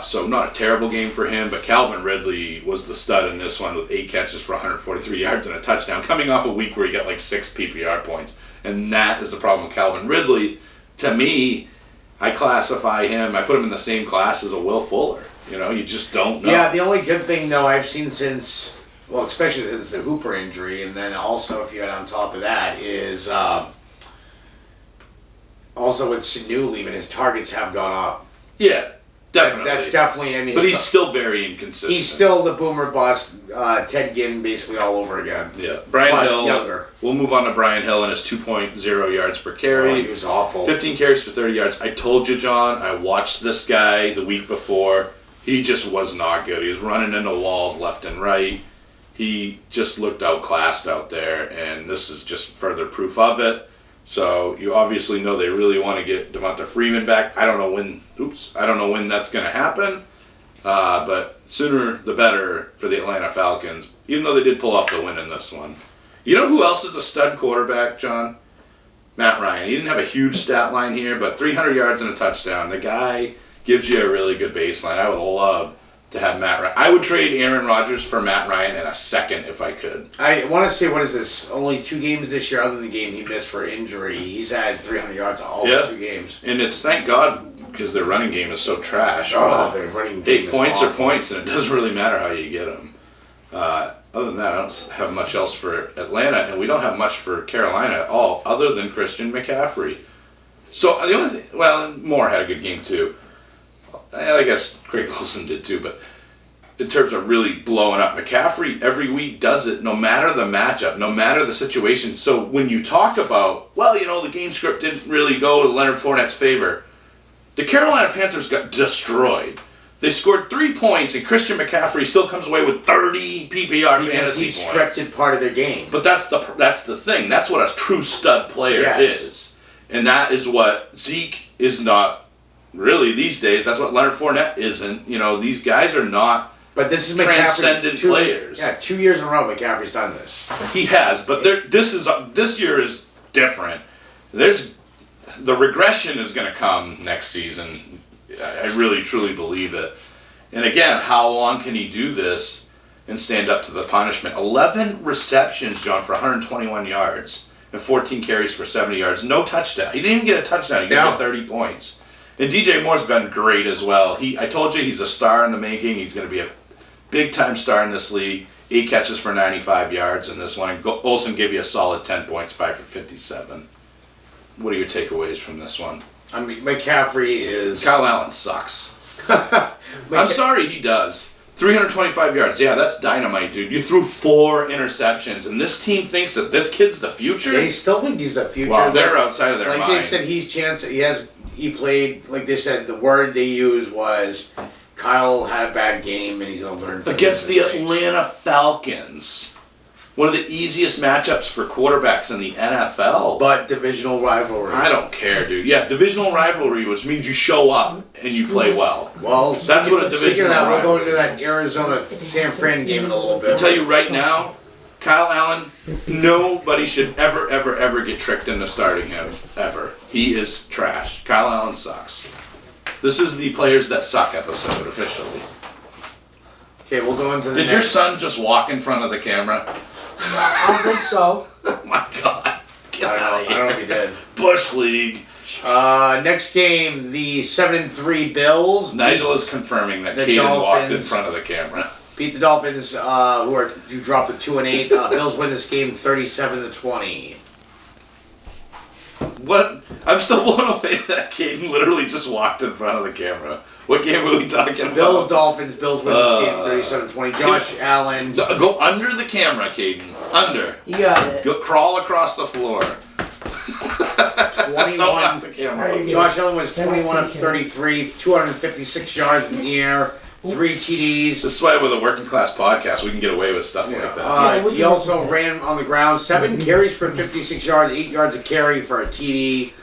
So not a terrible game for him, but Calvin Ridley was the stud in this one with 8 catches for 143 yards and a touchdown, coming off a week where he got 6 PPR points. And that is the problem with Calvin Ridley. To me, I put him in the same class as a Will Fuller. You know, you just don't know. Yeah, the only good thing, though, I've seen since, well, especially since the Hooper injury, and then also if you had on top of that, is also with Sanu leaving, his targets have gone up. Yeah, definitely. That's definitely, I mean, but he's still very inconsistent. He's still the boomer bust, Ted Ginn basically all over again. Yeah, Brian Hill. Younger. We'll move on to Brian Hill and his 2.0 yards per carry. Oh, he was awful. 15 carries for 30 yards. I told you, John, I watched this guy the week before. He just was not good. He was running into walls left and right. He just looked outclassed out there, and this is just further proof of it. So you obviously know they really want to get Devonta Freeman back. I don't know when that's going to happen, but sooner the better for the Atlanta Falcons, even though they did pull off the win in this one. You know who else is a stud quarterback, John? Matt Ryan. He didn't have a huge stat line here, but 300 yards and a touchdown. The guy gives you a really good baseline. I would love to have Matt Ryan. I would trade Aaron Rodgers for Matt Ryan in a second if I could. I want to say, what is this? Only 2 games this year, other than the game he missed for injury. He's had 300 yards all the 2 games. And it's, thank God, because their running game is so trash. Their running game 8 points is are points, and it doesn't really matter how you get them. Other than that, I don't have much else for Atlanta, and we don't have much for Carolina at all, other than Christian McCaffrey. So the only thing, well, Moore had a good game too. I guess Craig Olsen did too, but in terms of really blowing up, McCaffrey every week does it, no matter the matchup, no matter the situation. So when you talk about, well, you know, the game script didn't really go to Leonard Fournette's favor, the Carolina Panthers got destroyed. They scored 3 points, and Christian McCaffrey still comes away with 30 PPR fantasy he points. scripted part of their game. But that's the thing. That's what a true stud player is. And that is what Zeke is not really these days. That's what Leonard Fournette isn't. You know, these guys are not transcendent players. Yeah, 2 years in a row McCaffrey's done this. He has, but this year is different. The regression is going to come next season. I really, truly believe it. And again, how long can he do this and stand up to the punishment? 11 receptions, John, for 121 yards and 14 carries for 70 yards. No touchdown. He didn't even get a touchdown. He got 30 points. And DJ Moore's been great as well. I told you he's a star in the making. He's going to be a big-time star in this league. 8 catches for 95 yards in this one. And Olsen gave you a solid 10 points, 5 for 57. What are your takeaways from this one? I mean, McCaffrey is... Kyle Allen sucks. I'm sorry, he does. 325 yards. Yeah, that's dynamite, dude. You threw 4 interceptions, and this team thinks that this kid's the future? They still think he's the future. Well, they're outside of their mind. Like they said, he played, like they said, the word they used was Kyle had a bad game, and he's going to learn from against the mistakes. Atlanta Falcons. One of the easiest matchups for quarterbacks in the NFL. But divisional rivalry. I don't care, dude. Yeah, divisional rivalry, which means you show up and you play well. Well, that's what a divisional rivalry is. We'll go into that Arizona-San Fran game in a little bit. I'll tell you right now, Kyle Allen, nobody should ever get tricked into starting him, ever. He is trash. Kyle Allen sucks. This is the Players That Suck episode, officially. Okay, we'll go into the Did your son just walk in front of the camera? I don't think so. Oh my God. I don't know if he did. Bush League. Next game, the 7-3 Bills. Nigel is confirming that Caden walked in front of the camera. Beat the Dolphins, who dropped to 2-8. Bills win this game 37-20. What? I'm still blown away that Caden literally just walked in front of the camera. What game are we talking about? Bills, Dolphins. Bills win this game 37-20. Josh Allen. Go under the camera, Caden. Under. You got it. Go crawl across the floor. 21. Don't knock the camera. Josh Allen was 21 of 33, 256 yards in the air, 3 TDs. This is why with a working class podcast we can get away with stuff like that. He also ran on the ground, 7 carries for 56 yards, 8 yards a carry for a TD.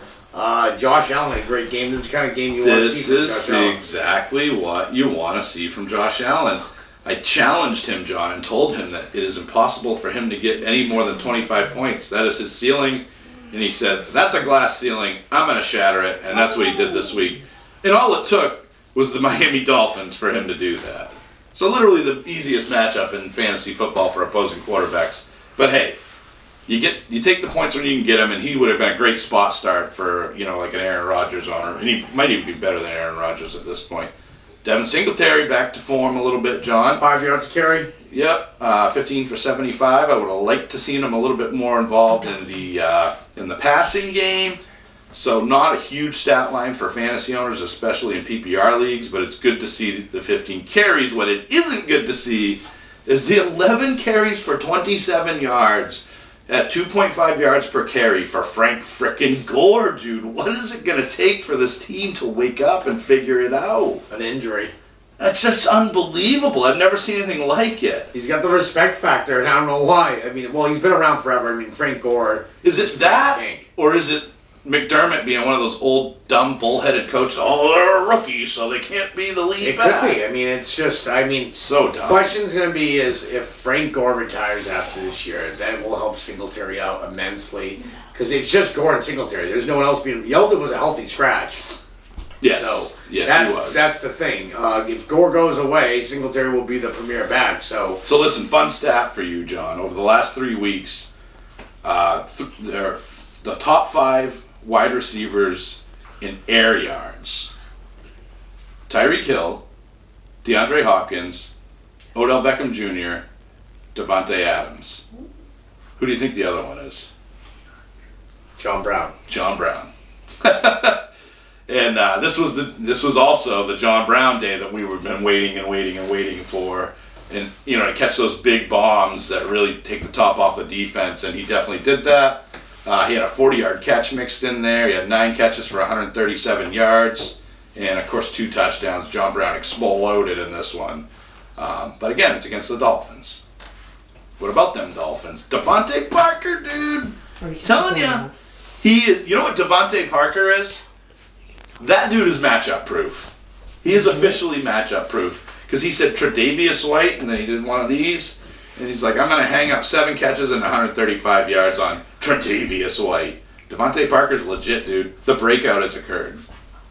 Josh Allen had a great game. This is the kind of game you want to see from Josh Allen. This is exactly what you want to see from Josh Allen. I challenged him, John, and told him that it is impossible for him to get any more than 25 points. That is his ceiling. And he said, that's a glass ceiling. I'm going to shatter it. And that's what he did this week. And all it took was the Miami Dolphins for him to do that. So literally the easiest matchup in fantasy football for opposing quarterbacks. But hey, you take the points when you can get them, and he would have been a great spot start for, like an Aaron Rodgers owner. And he might even be better than Aaron Rodgers at this point. Devin Singletary back to form a little bit, John. 5 yards carry. Yep, 15 for 75. I would have liked to seen him a little bit more involved in the passing game. So not a huge stat line for fantasy owners, especially in PPR leagues, but it's good to see the 15 carries. What it isn't good to see is the 11 carries for 27 yards at 2.5 yards per carry for Frank frickin' Gore, dude. What is it going to take for this team to wake up and figure it out? An injury. That's just unbelievable. I've never seen anything like it. He's got the respect factor, and I don't know why. I mean, well, he's been around forever. I mean, Frank Gore. Is it that, or is it McDermott being one of those old, dumb, bullheaded coaches? Oh, they're a rookie, so they can't be the lead It back. could be. I mean, it's just, so dumb. Question's going to be is if Frank Gore retires after this year, that will help Singletary out immensely. Because it's just Gore and Singletary. There's no one else being... Yeldon was a healthy scratch. Yes. So yes, he was. That's the thing. If Gore goes away, Singletary will be the premier back. So listen, fun stat for you, John. Over the last 3 weeks, they're the top 5 wide receivers in air yards: Tyreek Hill, DeAndre Hopkins, Odell Beckham Jr., Devontae Adams. Who do you think the other one is? John Brown. John Brown. And this was also the John Brown day that we've been waiting for, and to catch those big bombs that really take the top off the defense, and he definitely did that. He had a 40-yard catch mixed in there. He had 9 catches for 137 yards, and of course 2 touchdowns. John Brown exploded in this one, but again, it's against the Dolphins. What about them Dolphins? Devontae Parker, dude, telling you, you know what Devontae Parker is? That dude is matchup proof. He is officially matchup proof. Because he said Tre'Davious White, and then he did one of these, and he's like, I'm going to hang up 7 catches and 135 yards on Tre'Davious White. Devontae Parker's legit, dude. The breakout has occurred.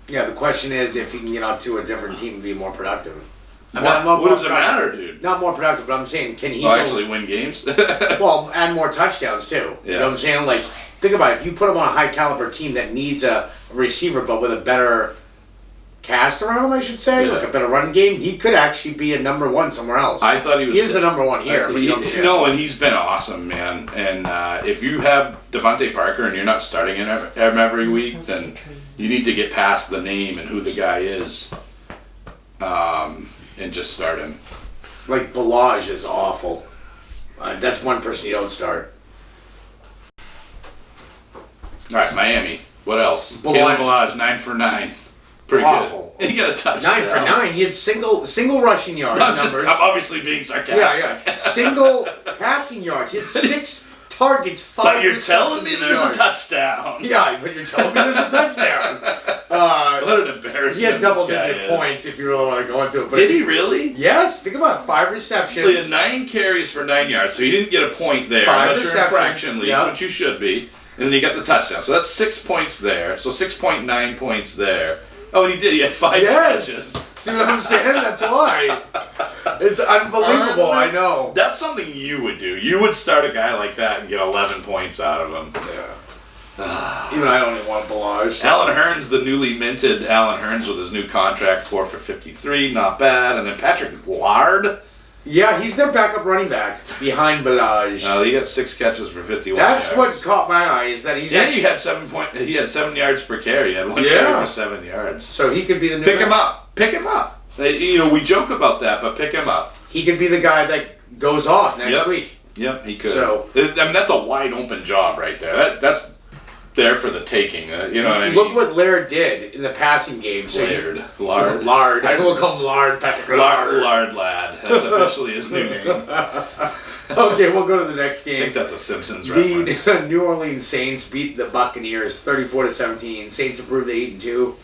Yeah, the question is if he can get up to a different team and be more productive. What does it matter, dude? Not more productive, but I'm saying, can he actually win games? Well, add more touchdowns, too. Yeah. You know what I'm saying? Like, think about it. If you put him on a high-caliber team that needs a receiver, but with a better cast around him, I should say, like a better run game, he could actually be a number 1 somewhere else. I thought he was... He is the number 1 here. And he's been awesome, man. And if you have Devontae Parker and you're not starting him every week, then you need to get past the name and who the guy is. And just start him. Like, Balaj is awful. That's one person you don't start. All right, Miami. What else? Balaj. Balaj, 9 for 9. Pretty awful. Good. He got a touchdown. 9 for 9. He had single rushing yard numbers. I'm obviously being sarcastic. Yeah. Single passing yards. He had 6 targets, 5 But you're telling me there's a touchdown. Yeah, but you're telling me there's a touchdown. What an embarrassment. He had double-digit points if you really want to go into it. But did he really? Yes. Think about it. 5 receptions. He had 9 carries for 9 yards, so he didn't get a point there. 5 unless you're in receptions. fraction leagues, which you should be. And then he got the touchdown. So that's 6 points there. So 6.9 points there. Oh, and he did. He had 5 catches. See what I'm saying? That's why. It's unbelievable, I know. That's something you would do. You would start a guy like that and get 11 points out of him. Yeah. Even I don't even want Balaj. So. Alan Hearns, the newly minted Alan Hearns with his new contract, 4 for 53, not bad. And then Patrick Lard. Yeah, he's their backup running back behind Balaj. He got 6 catches for 51 That's yards. what caught my eye is that he's. And he had 7 yards per carry. He had 1 carry for 7 yards. So he could be the new Pick him up. We joke about that, but pick him up. He could be the guy that goes off next week. Yep, he could. So that's a wide open job right there. That's there for the taking. You know what I mean? Look what Laird did in the passing game. So Lard. I will call him Lard. Patrick Lard. Lard lad. That's officially his new name. Okay, we'll go to the next game. I think that's a Simpsons reference. The New Orleans Saints beat the Buccaneers 34-17. Saints improved to 8-2.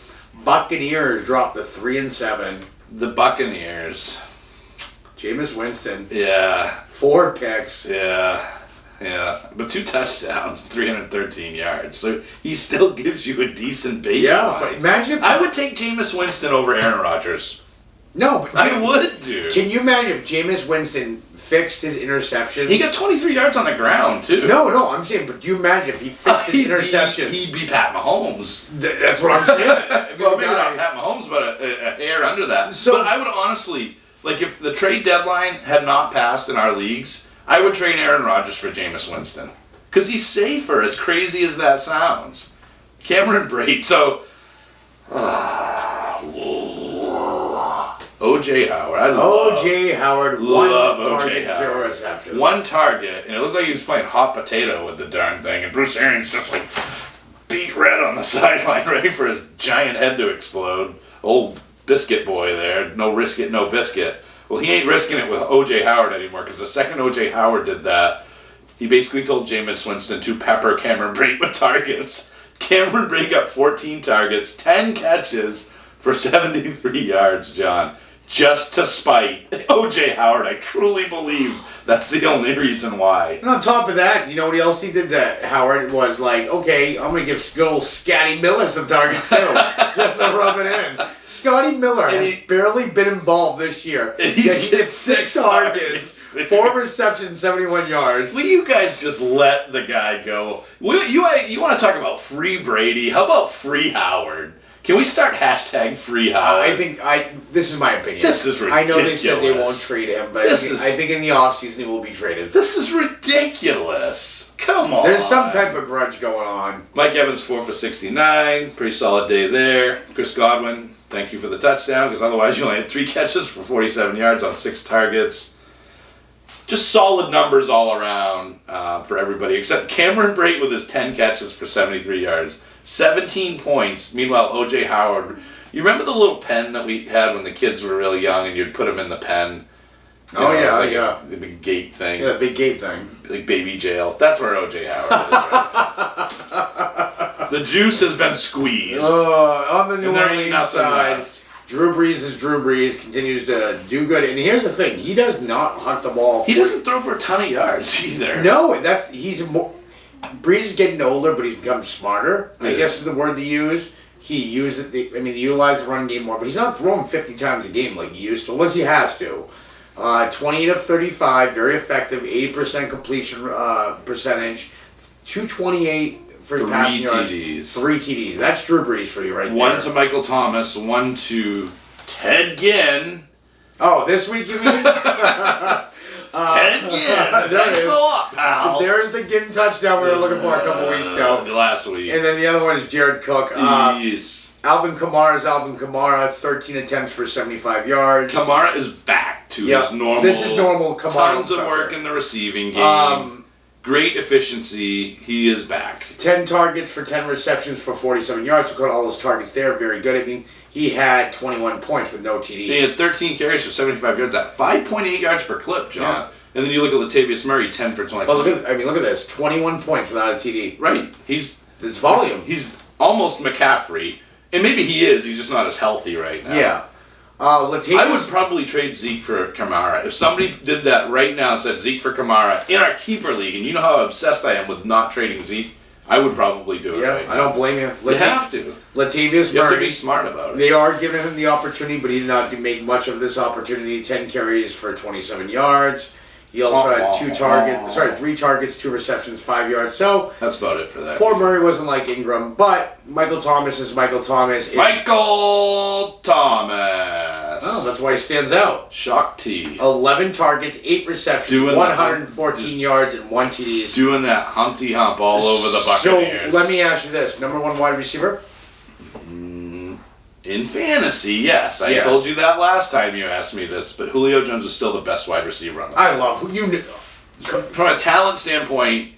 Buccaneers dropped to 3-7. The Buccaneers. Jameis Winston. Yeah. 4 picks. Yeah. But 2 touchdowns, 313 yards. So he still gives you a decent baseline. Yeah, but imagine if I would take Jameis Winston over Aaron Rodgers. No, but I would, dude. Can you imagine if Jameis Winston fixed his interceptions... He got 23 yards on the ground, too. No, I'm saying, but do you imagine if he fixed his interceptions? He'd be Pat Mahomes. That's what I'm saying. Well, maybe not Pat Mahomes, but a hair under that. So, but I would honestly, like, if the trade deadline had not passed in our leagues, I would trade Aaron Rodgers for Jameis Winston. Because he's safer, as crazy as that sounds. Cameron Brate, so... O.J. Howard. I love O.J. Howard, love one O.J. target, Howard. 0 receptions. One target, and it looked like he was playing hot potato with the darn thing, and Bruce Arians just like beat red on the sideline, ready for his giant head to explode. Old biscuit boy there. No risk it, no biscuit. Well, he ain't risking it with O.J. Howard anymore, because the second O.J. Howard did that, he basically told Jameis Winston to pepper Cameron Brate with targets. Cameron Brate got 14 targets, 10 catches for 73 yards, John. Just to spite O.J. Howard. I truly believe that's the only reason why. And on top of that, you know what else he did to Howard was like, okay, I'm going to give good old Scotty Miller some targets too. Just to rub it in. Scotty Miller has barely been involved this year. He gets 6 targets. 4 receptions, 71 yards. Will you guys just let the guy go? You want to talk about free Brady? How about free Howard? Can we start hashtag free Howard? This is my opinion. This is ridiculous. I know they said they won't trade him, but I think in the offseason he will be traded. This is ridiculous. Come on. There's some type of grudge going on. Mike Evans 4 for 69. Pretty solid day there. Chris Godwin, thank you for the touchdown, because otherwise you only had 3 catches for 47 yards on 6 targets. Just solid numbers all around for everybody, except Cameron Brate with his 10 catches for 73 yards. 17 points. Meanwhile, O.J. Howard, you remember the little pen that we had when the kids were really young and you'd put them in the pen? The big gate thing. Yeah, the big gate thing. Like baby jail. That's where O.J. Howard is right now. The juice has been squeezed. On the New and there ain't Orleans nothing side, left. Drew Brees is Drew Brees, continues to do good. And here's the thing, he does not hunt the ball. He doesn't throw for a ton of yards either. No, Brees is getting older, but he's become smarter, I guess is the word to use. He utilized the running game more, but he's not throwing 50 times a game like he used to, unless he has to. 28 of 35, very effective, 80% completion percentage, 228 for passing yards. 3 TDs. That's Drew Brees for you right there. 1 to Michael Thomas, 1 to Ted Ginn. Oh, this week you mean? Ted Ginn. Thanks a lot, pal. There's the Ginn touchdown we were looking for a couple weeks ago. Last week. And then the other one is Jared Cook. Yes. Alvin Kamara, 13 attempts for 75 yards. Kamara is back to his normal. This is normal Kamara. Tons of work in the receiving game. Great efficiency. He is back. 10 targets for 10 receptions for 47 yards. So got all those targets there. Very good. I mean, he had 21 points with no TDs. He had 13 carries for 75 yards. At 5.8 yards per clip, John. Yeah. And then you look at Latavius Murray, 10 for 20. But look at this. 21 points without a TD. Right. It's volume. He's almost McCaffrey. And maybe he is. He's just not as healthy right now. Yeah. I would probably trade Zeke for Kamara. If somebody did that right now and said Zeke for Kamara in our keeper league, and you know how obsessed I am with not trading Zeke, I would probably do it right now. I don't blame you. You have to. Latavius Murray. You have to be smart about it. They are giving him the opportunity, but he did not make much of this opportunity. 10 carries for 27 yards. He also had 3 targets, 2 receptions, 5 yards. So that's about it for that. Poor Murray wasn't like Ingram, but Michael Thomas is Michael Thomas. Michael Thomas. Oh, that's why he stands out. Shock T. 11 targets, 8 receptions, 114 yards, and 1 TDs. Doing that Humpty Hump all over the Buccaneers. So let me ask you this: number 1 wide receiver? In fantasy, yes. I told you that last time you asked me this, but Julio Jones is still the best wide receiver on the I love who you. From a talent standpoint,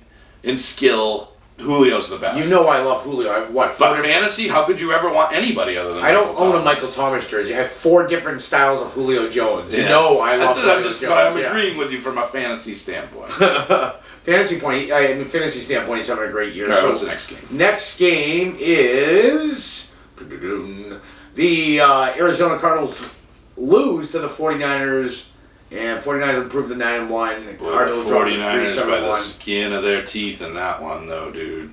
in skill, Julio's the best. You know I love Julio. I've But fantasy, how could you ever want anybody other than? I don't own a Michael Thomas jersey. I have 4 different styles of Julio Jones. You know I love Julio Jones. But I'm agreeing with you from a fantasy standpoint. Fantasy standpoint, he's having a great year. All right, what's the next game? Next game is the Arizona Cardinals lose to the 49ers, and 49ers improved to 9-1. Cardinals dropped to 3-7-1. By the skin of their teeth in that one, though, dude.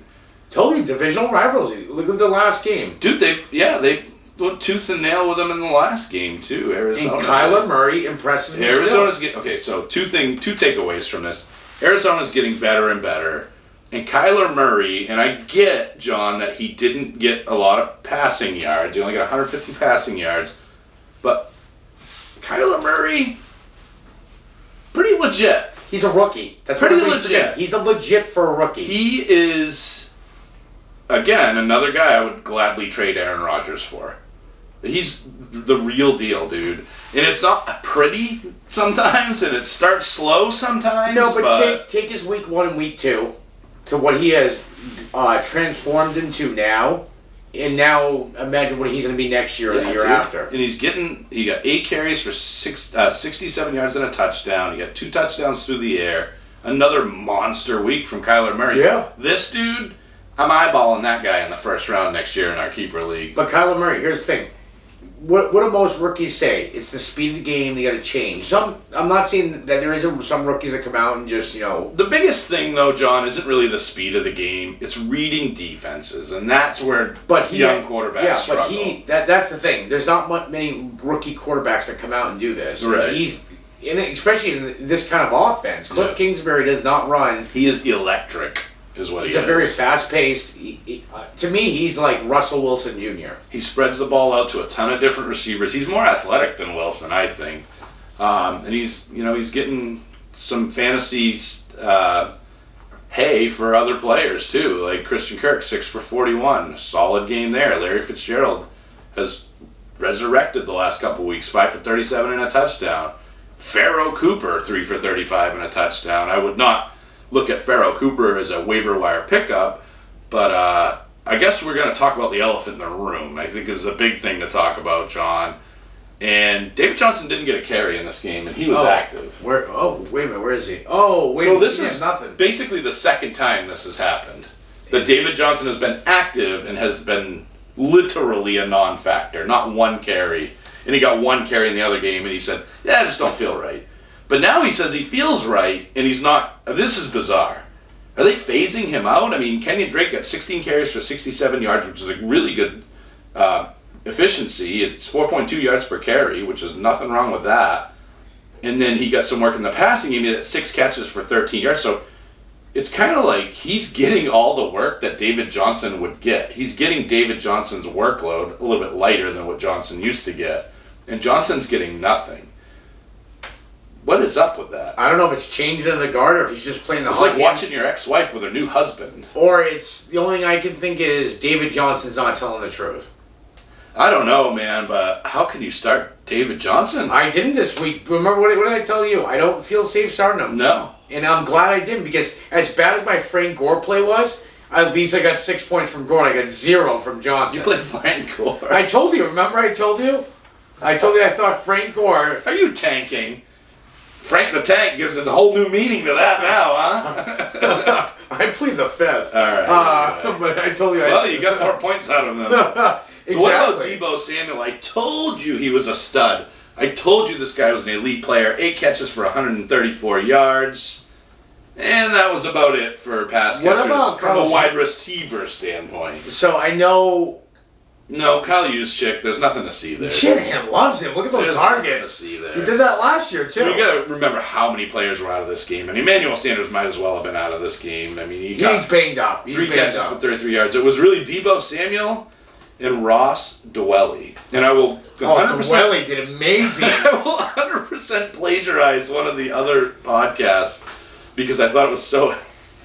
Totally divisional rivals. Look at the last game. Dude, they went tooth and nail with them in the last game too. Arizona. And Kyler Murray impresses me Arizona's getting okay. So two takeaways from this. Arizona's getting better and better, and Kyler Murray. And I get, John, that he didn't get a lot of passing yards. He only got 150 passing yards, but Kyler Murray, pretty legit. He's a rookie. That's pretty what legit. forget. He's a legit for a rookie. He is, again, another guy I would gladly trade Aaron Rodgers for. He's the real deal, dude. And it's not pretty sometimes, and it starts slow sometimes. No, but take his week 1 and week 2 to what he has transformed into now, and now imagine what he's going to be next year or the year after. And he got 8 carries for 67 yards and a touchdown. He got 2 touchdowns through the air. Another monster week from Kyler Murray. Yeah. This dude, I'm eyeballing that guy in the first round next year in our keeper league. But Kyler Murray, here's the thing. What do most rookies say? It's the speed of the game. They got to change. I'm not saying that there isn't some rookies that come out and just The biggest thing though, John, isn't really the speed of the game. It's reading defenses, and that's where young quarterbacks struggle. But that's the thing. There's not many rookie quarterbacks that come out and do this. Right. Especially in this kind of offense. Cliff Kingsbury does not run. He is electric. He's a very fast-paced. To me, he's like Russell Wilson Jr. He spreads the ball out to a ton of different receivers. He's more athletic than Wilson, I think, and he's getting some fantasy hay for other players too, like Christian Kirk, 6 for 41, solid game there. Larry Fitzgerald has resurrected the last couple weeks, 5 for 37 and a touchdown. Pharaoh Cooper, 3 for 35 and a touchdown. I would not look at Pharaoh Cooper as a waiver wire pickup, but I guess we're going to talk about the elephant in the room. I think is the big thing to talk about, John. And David Johnson didn't get a carry in this game, and he was active. Wait a minute, where is he? Oh, wait. So this is nothing. Basically the second time this has happened. That David Johnson has been active and has been literally a non-factor, not one carry. And he got 1 carry in the other game, and he said, I just don't feel right. But now he says he feels right, and he's not. This is bizarre. Are they phasing him out? I mean, Kenyon Drake got 16 carries for 67 yards, which is a really good efficiency. It's 4.2 yards per carry, which is nothing wrong with that. And then he got some work in the passing game. He had 6 catches for 13 yards. So it's kind of like he's getting all the work that David Johnson would get. He's getting David Johnson's workload a little bit lighter than what Johnson used to get. And Johnson's getting nothing. What is up with that? I don't know if it's changing of the guard or if he's just playing the It's like watching your ex-wife with her new husband. Or it's, the only thing I can think is David Johnson's not telling the truth. I don't know, man, but how can you start David Johnson? I didn't this week. Remember, what did I tell you? I don't feel safe starting him. No. And I'm glad I didn't, because as bad as my Frank Gore play was, at least I got 6 points from Gore. I got 0 from Johnson. You played Frank Gore. I told you. Remember I told you? I told you I thought Frank Gore... Are you tanking? Frank the Tank gives us a whole new meaning to that now, huh? I plead the 5th. All right. But I told you... You got more points out of him. Exactly. So what about Deebo Samuel? I told you he was a stud. I told you this guy was an elite player. 8 catches for 134 yards. And that was about it for pass catchers from a wide receiver standpoint. So I know... No, Kyle Juszczyk, there's nothing to see there. Shanahan loves him. Look at those There's targets. nothing to see there. He did that last year, too. You got to remember how many players were out of this game. And Emmanuel Sanders might as well have been out of this game. I mean, he's banged up. He's 3 banged catches up. for 33 yards. It was really Deebo Samuel and Ross Dwelly. And I will 100%... Dwelly did amazing. I will 100% plagiarize one of the other podcasts because I thought it was so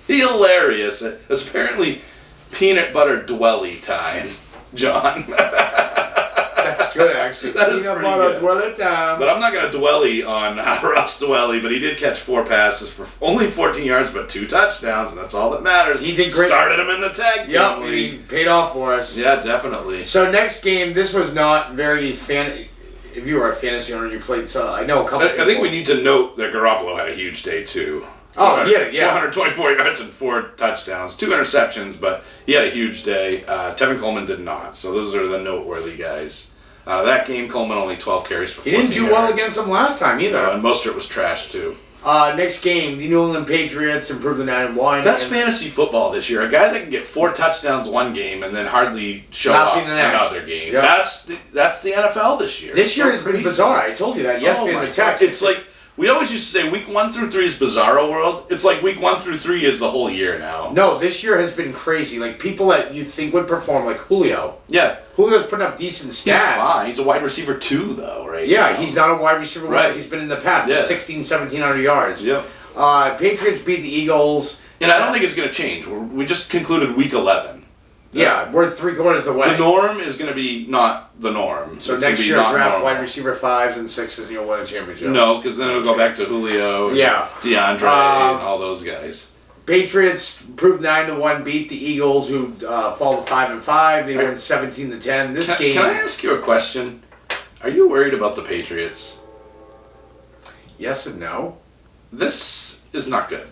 hilarious. It's apparently peanut butter Dwelly time, John. That's good, actually. That is peanut pretty butter good. Dwelly time. But I'm not going to dwelly on Ross Dwelly, but he did catch 4 passes for only 14 yards, but 2 touchdowns, and that's all that matters. He did great. Started him in the tag team. Yep, and he paid off for us. Yeah, definitely. So next game, this was not very if you were a fantasy owner and you played, so I know a couple I think we need to note that Garoppolo had a huge day, too. Oh, yeah. 424 yards and 4 touchdowns. 2 interceptions, but he had a huge day. Tevin Coleman did not, so those are the noteworthy guys. That game, Coleman only 12 carries for 14 He didn't do yards. well against them last time, either. And Mostert was trash, too. Next game, the New England Patriots improved to 9-1. That's fantasy football this year. A guy that can get 4 touchdowns one game and then hardly show up Nothing the next. another game. Yep. That's the NFL this year. This year has been bizarre. I told you that yesterday in the text. It's like we always used to say week 1 through 3 is bizarro world. It's like week 1 through 3 is the whole year now. No, this year has been crazy. Like people that you think would perform, like Julio. Yeah. Julio's putting up decent stats. He's fine. He's a wide receiver 2 though, right? Yeah, now. he's not a wide receiver. Right. He's been in the past. Yeah. 1,700 yards. Yep. Patriots beat the Eagles. And I don't think it's going to change. We just concluded week 11. Yeah, we're 3/4 of the way. The norm is going to be not the norm. So it's next gonna be year, not draft normal. wide receiver 5s and 6s, and you'll win a championship. No, because then it'll go back to Julio, and Yeah. DeAndre, and all those guys. Patriots proved 9-1, beat the Eagles, who fall to 5-5. They win 17-10. This game. Can I ask you a question? Are you worried about the Patriots? Yes and no. This is not good.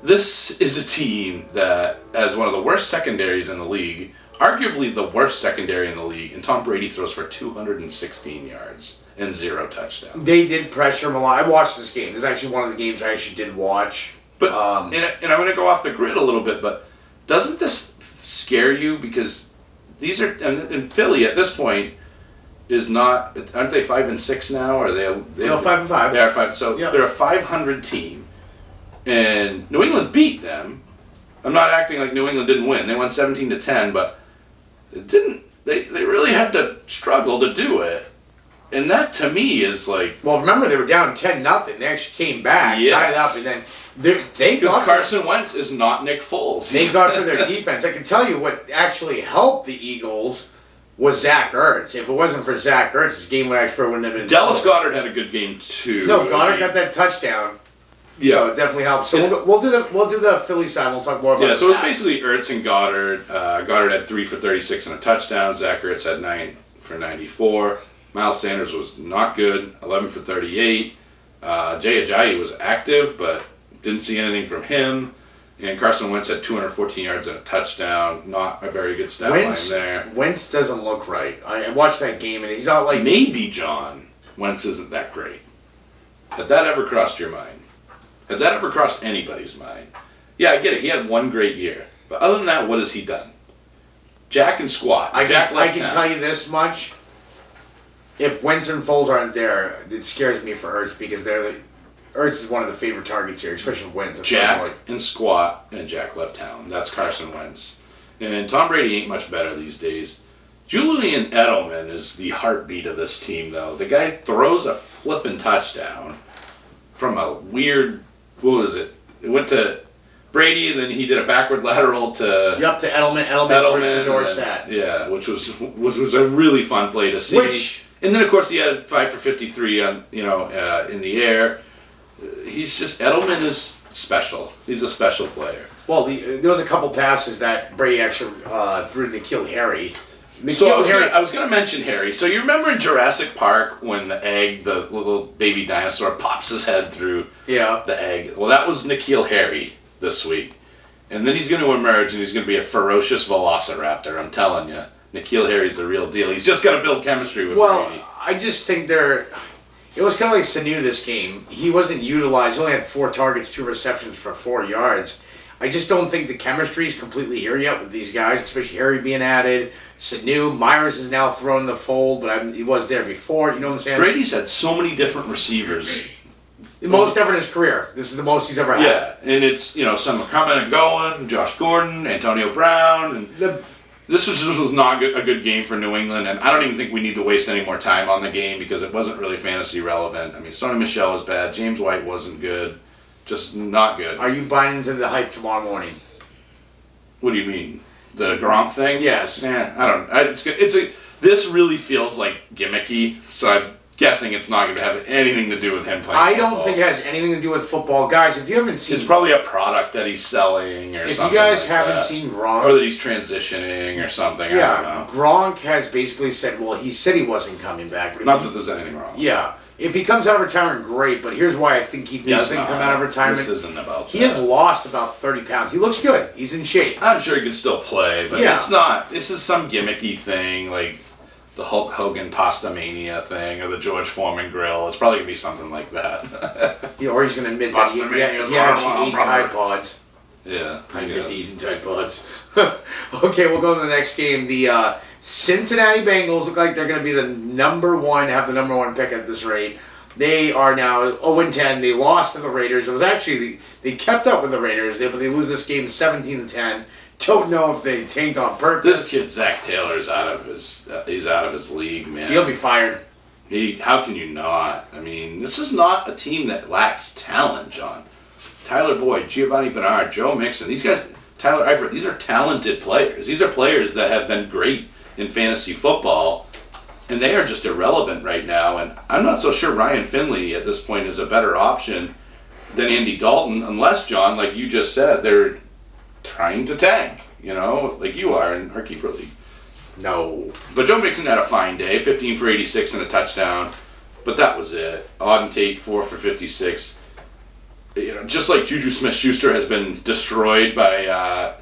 This is a team that has one of the worst secondaries in the league, arguably the worst secondary in the league, and Tom Brady throws for 216 yards and 0 touchdowns. They did pressure him a lot. I watched this game. This is actually one of the games I actually did watch. But and I'm going to go off the grid a little bit, but doesn't this scare you? Because these are, and Philly at this point is not, aren't they 5-6 now? Or They're 5-5. They are 5. So Yeah. they're a 500 team, and New England beat them. I'm not acting like New England didn't win. They won 17-10, but it didn't. They really had to struggle to do it, and that to me is like. Well, remember they were down 10-0. They actually came back, Yes. tied it up, and then they Because got Carson Wentz is not Nick Foles. Thank God for their defense. I can tell you what actually helped the Eagles was Zach Ertz. If it wasn't for Zach Ertz, this game would actually wouldn't have been. Dallas Goddard had a good game too. No, Goddard got that touchdown. Yeah. So it definitely helps. So we'll do the Philly side. We'll talk more about. Yeah, so it was that. basically Ertz and Goddard. Goddard had 3 for 36 and a touchdown. Zach Ertz had 9 for 94. Miles Sanders was not good, 11 for 38. Jay Ajayi was active, but didn't see anything from him. And Carson Wentz had 214 yards and a touchdown. Not a very good stat line there. Wentz doesn't look right. I watched that game and he's not like. Maybe, John, Wentz isn't that great. Had that ever crossed your mind? Had that ever crossed anybody's mind? Yeah, I get it. He had one great year. But other than that, what has he done? Jack and squat. I Jack can left town. tell you this much. If Wentz and Foles aren't there, it scares me for Ertz because Ertz is one of the favorite targets here, especially Wentz. Jack and squat, and Jack left town. That's Carson Wentz. And Tom Brady ain't much better these days. Julian Edelman is the heartbeat of this team, though. The guy throws a flippin' touchdown from a weird, what was it? It went to Brady, and then he did a backward lateral to... Yep, to Edelman for the Dorsett. Yeah, which was a really fun play to see. And then, of course, he had 5 for 53 on, in the air. He's just, Edelman is special. He's a special player. Well, there was a couple passes that Brady actually threw to N'Keal Harry. So I was going to mention Harry. So you remember in Jurassic Park when the little baby dinosaur pops his head through the egg? Well, that was N'Keal Harry this week. And then he's going to emerge and he's going to be a ferocious velociraptor, I'm telling you. N'Keal Harry's the real deal. He's just got to build chemistry with Brady. I just think it was kind of like Sanu this game. He wasn't utilized. He only had 4 targets, 2 receptions for 4 yards. I just don't think the chemistry is completely here yet with these guys, especially Harry being added. Sanu, Myers is now thrown in the fold, but he was there before. You know what I'm saying? Brady's had so many different receivers. The most ever in his career. This is the most he's ever had. Yeah, and it's, some are coming and going. Josh Gordon, Antonio Brown. And this was not a good game for New England, and I don't even think we need to waste any more time on the game because it wasn't really fantasy relevant. I mean, Sonny Michel was bad. James White wasn't good. Just not good. Are you buying into the hype tomorrow morning? What do you mean? The Gronk thing? Yes. I don't know. It's good. This really feels like gimmicky, so I'm guessing it's not going to have anything to do with him playing I football. don't think it has anything to do with football. Guys, if you haven't seen... It's probably a product that he's selling or something. If you guys like haven't that. seen Gronk... Or that he's transitioning or something. I don't know. Gronk has basically said, well, he said he wasn't coming back. But Not that there's anything wrong. Yeah. If he comes out of retirement, great. But here's why I think he doesn't come out of retirement. This isn't about He has lost about 30 pounds. He looks good. He's in shape. I'm sure he can still play, but it's not. This is some gimmicky thing. Like, the Hulk Hogan Pasta Mania thing or the George Foreman grill. It's probably going to be something like that. Yeah, or he's going to admit that he actually ate Tide Pods. Yeah, I admit to eating Tide Pods. Okay, we'll go to the next game. The Cincinnati Bengals look like they're going to be the number one pick at this rate. They are now 0-10. They lost to the Raiders. It was actually, they kept up with the Raiders, but they lose this game 17-10. Don't know if they tanked on purpose. This kid, Zach Taylor's he's out of his league, man. He'll be fired. How can you not? I mean, this is not a team that lacks talent, John. Tyler Boyd, Giovanni Bernard, Joe Mixon, these guys, Tyler Eifert, these are talented players. These are players that have been great in fantasy football, and they are just irrelevant right now. And I'm not so sure Ryan Finley at this point is a better option than Andy Dalton, unless, John, like you just said, they're trying to tank, like you are in our keeper league. No. But Joe Mixon had a fine day, 15 for 86 and a touchdown, but that was it. Auden Tate, 4 for 56. Just like Juju Smith-Schuster has been destroyed by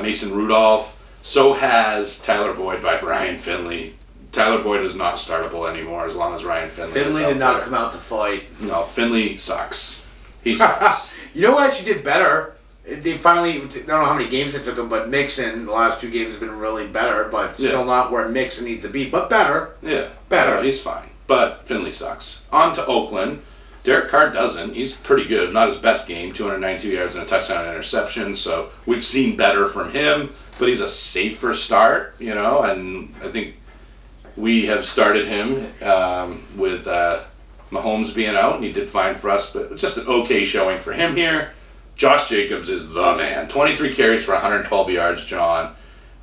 Mason Rudolph, so has Tyler Boyd by Ryan Finley. Tyler Boyd is not startable anymore as long as Ryan Finley is Finley out did not there. come out to fight. No, Finley sucks. He sucks. You know who actually did better? They finally, I don't know how many games it took them, but Mixon, the last 2 games have been really better, but still not where Mixon needs to be, but better. Yeah. Better. No, he's fine. But Finley sucks. On to Oakland. Derek Carr doesn't. He's pretty good. Not his best game. 292 yards and a touchdown and interception. So we've seen better from him. But he's a safer start, and I think we have started him with Mahomes being out, and he did fine for us. But it's just an okay showing for him here. Josh Jacobs is the man. 23 carries for 112 yards, John.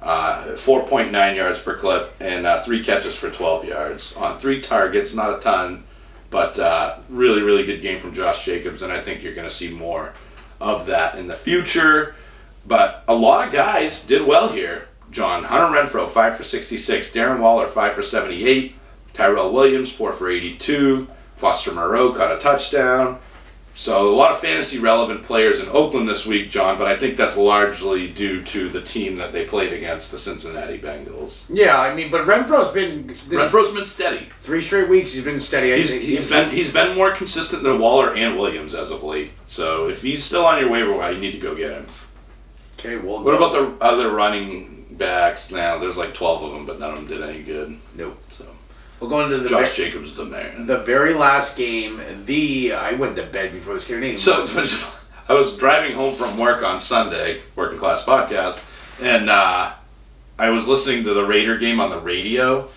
4.9 yards per clip, and 3 catches for 12 yards. On 3 targets, not a ton. But really, really good game from Josh Jacobs, and I think you're going to see more of that in the future. But a lot of guys did well here. John, Hunter Renfrow, 5 for 66. Darren Waller, 5 for 78. Tyrell Williams, 4 for 82. Foster Moreau caught a touchdown. So a lot of fantasy relevant players in Oakland this week, John, but I think that's largely due to the team that they played against, the Cincinnati Bengals. Yeah, I mean, but Renfro's been steady. 3 straight weeks he's been steady. He's been more consistent than Waller and Williams as of late. So if he's still on your waiver wire, you need to go get him. Okay, well. What about the other running backs? Now there's like 12 of them, but none of them did any good. Nope. So we'll go into the Josh Jacobs, the man. The very last game. I went to bed before this game. So I was driving home from work on Sunday, Working Class Podcast, and I was listening to the Raider game on the radio,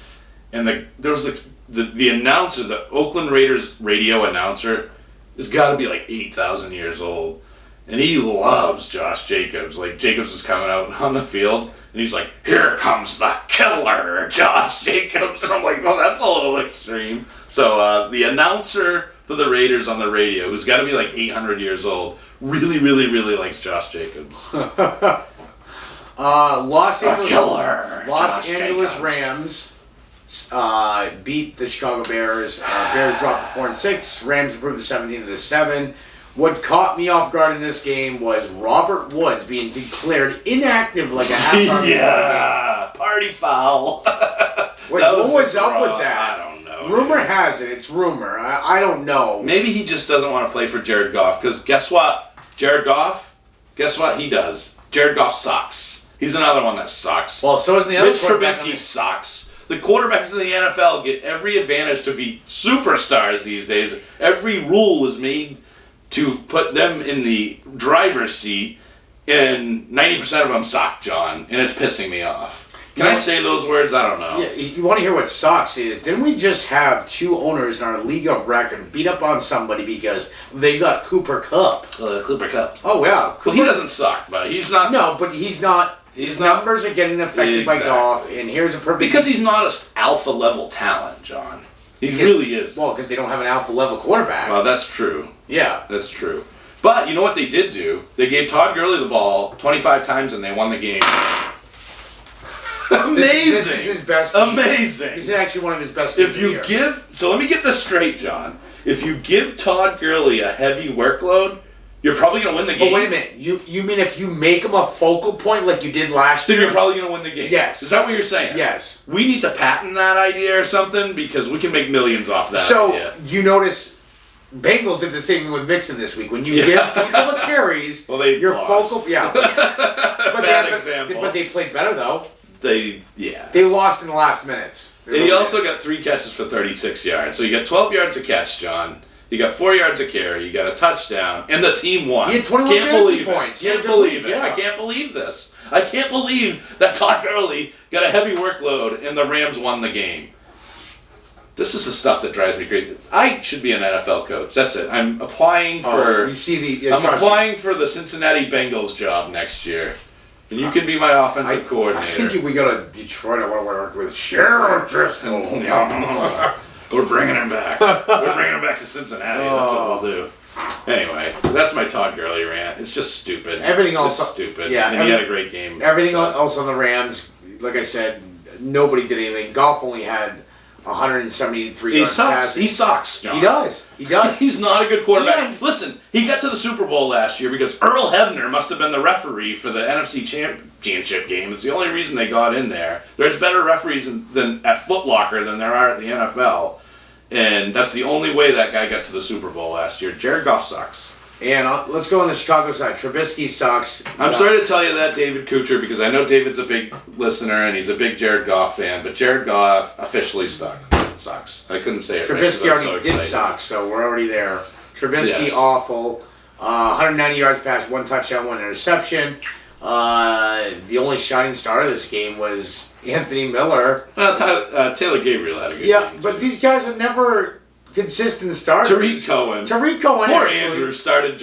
and there was like the announcer, the Oakland Raiders radio announcer, has got to be like 8,000 years old. And he loves Josh Jacobs. Like, Jacobs was coming out on the field, and he's like, "Here comes the killer, Josh Jacobs." And I'm like, "Oh, that's a little extreme." So the announcer for the Raiders on the radio, who's got to be like 800 years old, really, really, really likes Josh Jacobs. Los Angeles Rams beat the Chicago Bears. Bears dropped to 4-6. Rams improved to 17-7. What caught me off guard in this game was Robert Woods being declared inactive like a half-hour yeah, party foul. Wait, what was up with that? I don't know. Rumor has it. It's rumor. I don't know. Maybe he just doesn't want to play for Jared Goff, because guess what? Guess what he does? Jared Goff sucks. He's another one that sucks. Well, so is the other Mitch Trubisky sucks. The quarterbacks in the NFL get every advantage to be superstars these days. Every rule is made to put them in the driver's seat, and 90% of them suck, John, and it's pissing me off. Can I say those words? I don't know. Yeah, you want to hear what sucks is, didn't we just have 2 owners in our league of record beat up on somebody because they got Cooper Kupp? Cooper Kupp. Oh, yeah. Well, he doesn't suck, but he's not... No, but he's not... His numbers are getting affected by Goff, and here's a perfect... Because he's not an alpha-level talent, John. He really is. Well, because they don't have an alpha-level quarterback. Well, that's true. Yeah. That's true. But you know what they did do? They gave Todd Gurley the ball 25 times, and they won the game. Amazing. This is his best game. Amazing. This is actually one of his best games of the year. So let me get this straight, John. If you give Todd Gurley a heavy workload, You're probably going to win the game. But wait a minute. You mean if you make them a focal point like you did last year? Then you're probably going to win the game. Yes. Is that what you're saying? Yes. We need to patent that idea or something because we can make millions off that idea. So, you notice Bengals did the same thing with Mixon this week. When you give people the carries, your focal... Yeah. Bad example. But they played better, though. They lost in the last minutes. And he also got 3 catches for 36 yards. So you got 12 yards a catch, John. You got 4 yards a carry. You got a touchdown. And the team won. He had 21 fantasy points. Can't believe it. I can't believe this. I can't believe that Todd Gurley got a heavy workload and the Rams won the game. This is the stuff that drives me crazy. I should be an NFL coach. That's it. I'm applying for... I'm applying for the Cincinnati Bengals job next year. And you can be my offensive coordinator. I think we go to Detroit. I want to work with Sheriff Driscoll. We're bringing him back. We're bringing him back to Cincinnati. That's what we'll do. Anyway, that's my Todd Gurley rant. It's just stupid. Everything else is stupid. Yeah, and he had a great game. Everything else on the Rams, like I said, nobody did anything. Goff only had 173 yards. He sucks, John. He does. He's not a good quarterback. Listen, he got to the Super Bowl last year because Earl Hebner must have been the referee for the NFC Championship game. It's the only reason they got in there. There's better referees than at Foot Locker than there are at the NFL. And that's the only way that guy got to the Super Bowl last year. Jared Goff sucks. And let's go on the Chicago side. Trubisky sucks. I'm sorry to tell you that, David Kuchar, because I know David's a big listener and he's a big Jared Goff fan, but Jared Goff officially sucks. I couldn't say it Trubisky right, already did suck, so we're already there. Trubisky, awful. 190 yards pass, 1 touchdown, 1 interception. The only shining star of this game was Anthony Miller. Taylor Gabriel had a good game. Yeah, but these guys are never consistent starters. Tariq Cohen. Poor Andrew started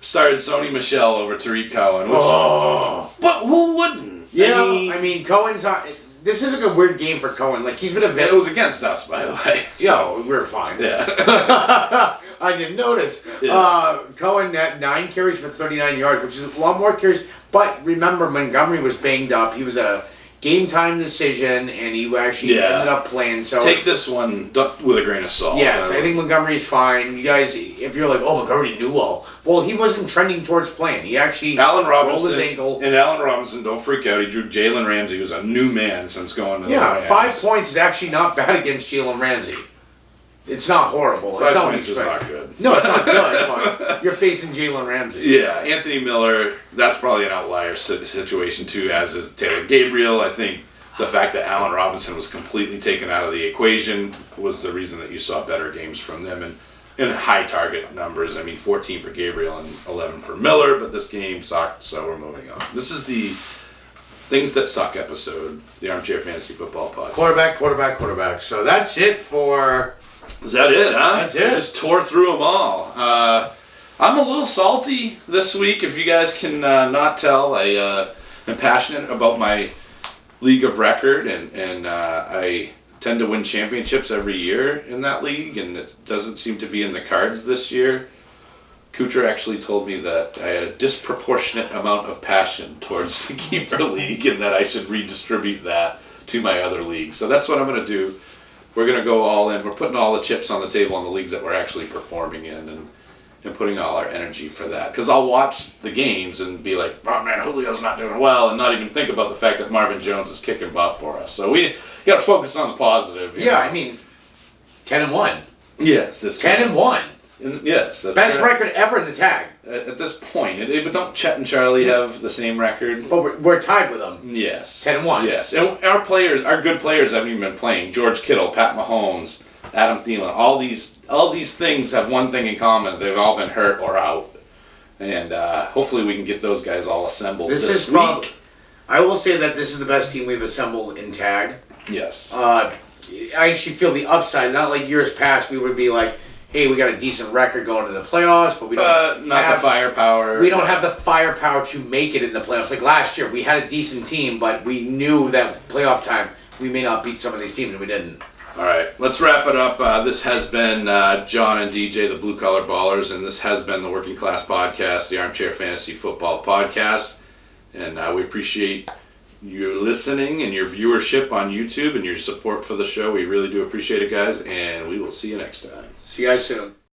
Sony Michel over Tariq Cohen. But who wouldn't? Yeah, I mean Cohen's not... This is a weird game for Cohen. Like, he's been a bit... It was against us, by the way. So. Yeah, we're fine. Yeah. I didn't notice. Yeah. Cohen had 9 carries for 39 yards, which is a lot more carries. But remember, Montgomery was banged up. He was a game-time decision, and he actually ended up playing. So take this one with a grain of salt. Yes, I think Montgomery's fine. You guys, if you're like, Montgomery didn't do well, he wasn't trending towards playing. He actually rolled his ankle. And Allen Robinson, don't freak out. He drew Jalen Ramsey, who's a new man since going to the Rams. 5 points is actually not bad against Jalen Ramsey. It's not horrible. 5 points is not good. No, it's not good, but you're facing Jalen Ramsey. Yeah, Anthony Miller, that's probably an outlier situation too, as is Taylor Gabriel. I think the fact that Allen Robinson was completely taken out of the equation was the reason that you saw better games from them and high target numbers. I mean, 14 for Gabriel and 11 for Miller, but this game sucked, so we're moving on. This is the Things That Suck episode, the Armchair Fantasy Football Podcast. Quarterback. So that's it for... Is that it, huh? That's it. I just tore through them all. I'm a little salty this week, if you guys can not tell. I am passionate about my league of record, and I tend to win championships every year in that league, and it doesn't seem to be in the cards this year. Kuchar actually told me that I had a disproportionate amount of passion towards the keeper league, and that I should redistribute that to my other leagues. So that's what I'm going to do. We're going to go all in. We're putting all the chips on the table on the leagues that we're actually performing in, and putting all our energy for that. Because I'll watch the games and be like, oh man, Julio's not doing well, and not even think about the fact that Marvin Jones is kicking butt for us. So we got to focus on the positive. Yeah, I mean, 10-1. Yes, that's 10-1. Yes, that's best correct. record ever in the tag. At this point, but don't Chet and Charlie have the same record? But we're tied with them. Yes. 10-1. Yes, and our good players haven't even been playing. George Kittle, Pat Mahomes, Adam Thielen, all these things have one thing in common: they've all been hurt or out. And hopefully, we can get those guys all assembled this week. I will say that this is the best team we've assembled in tag. Yes. I actually feel the upside. Not like years past, we would be like, hey, we got a decent record going to the playoffs, but we don't have the firepower. We don't have the firepower to make it in the playoffs. Like last year, we had a decent team, but we knew that playoff time we may not beat some of these teams, and we didn't. All right, let's wrap it up. This has been John and DJ, the Blue Collar Ballers, and this has been the Working Class Podcast, the Armchair Fantasy Football Podcast. And we appreciate you listening and your viewership on YouTube and your support for the show. We really do appreciate it, guys, and we will see you next time. See you guys soon.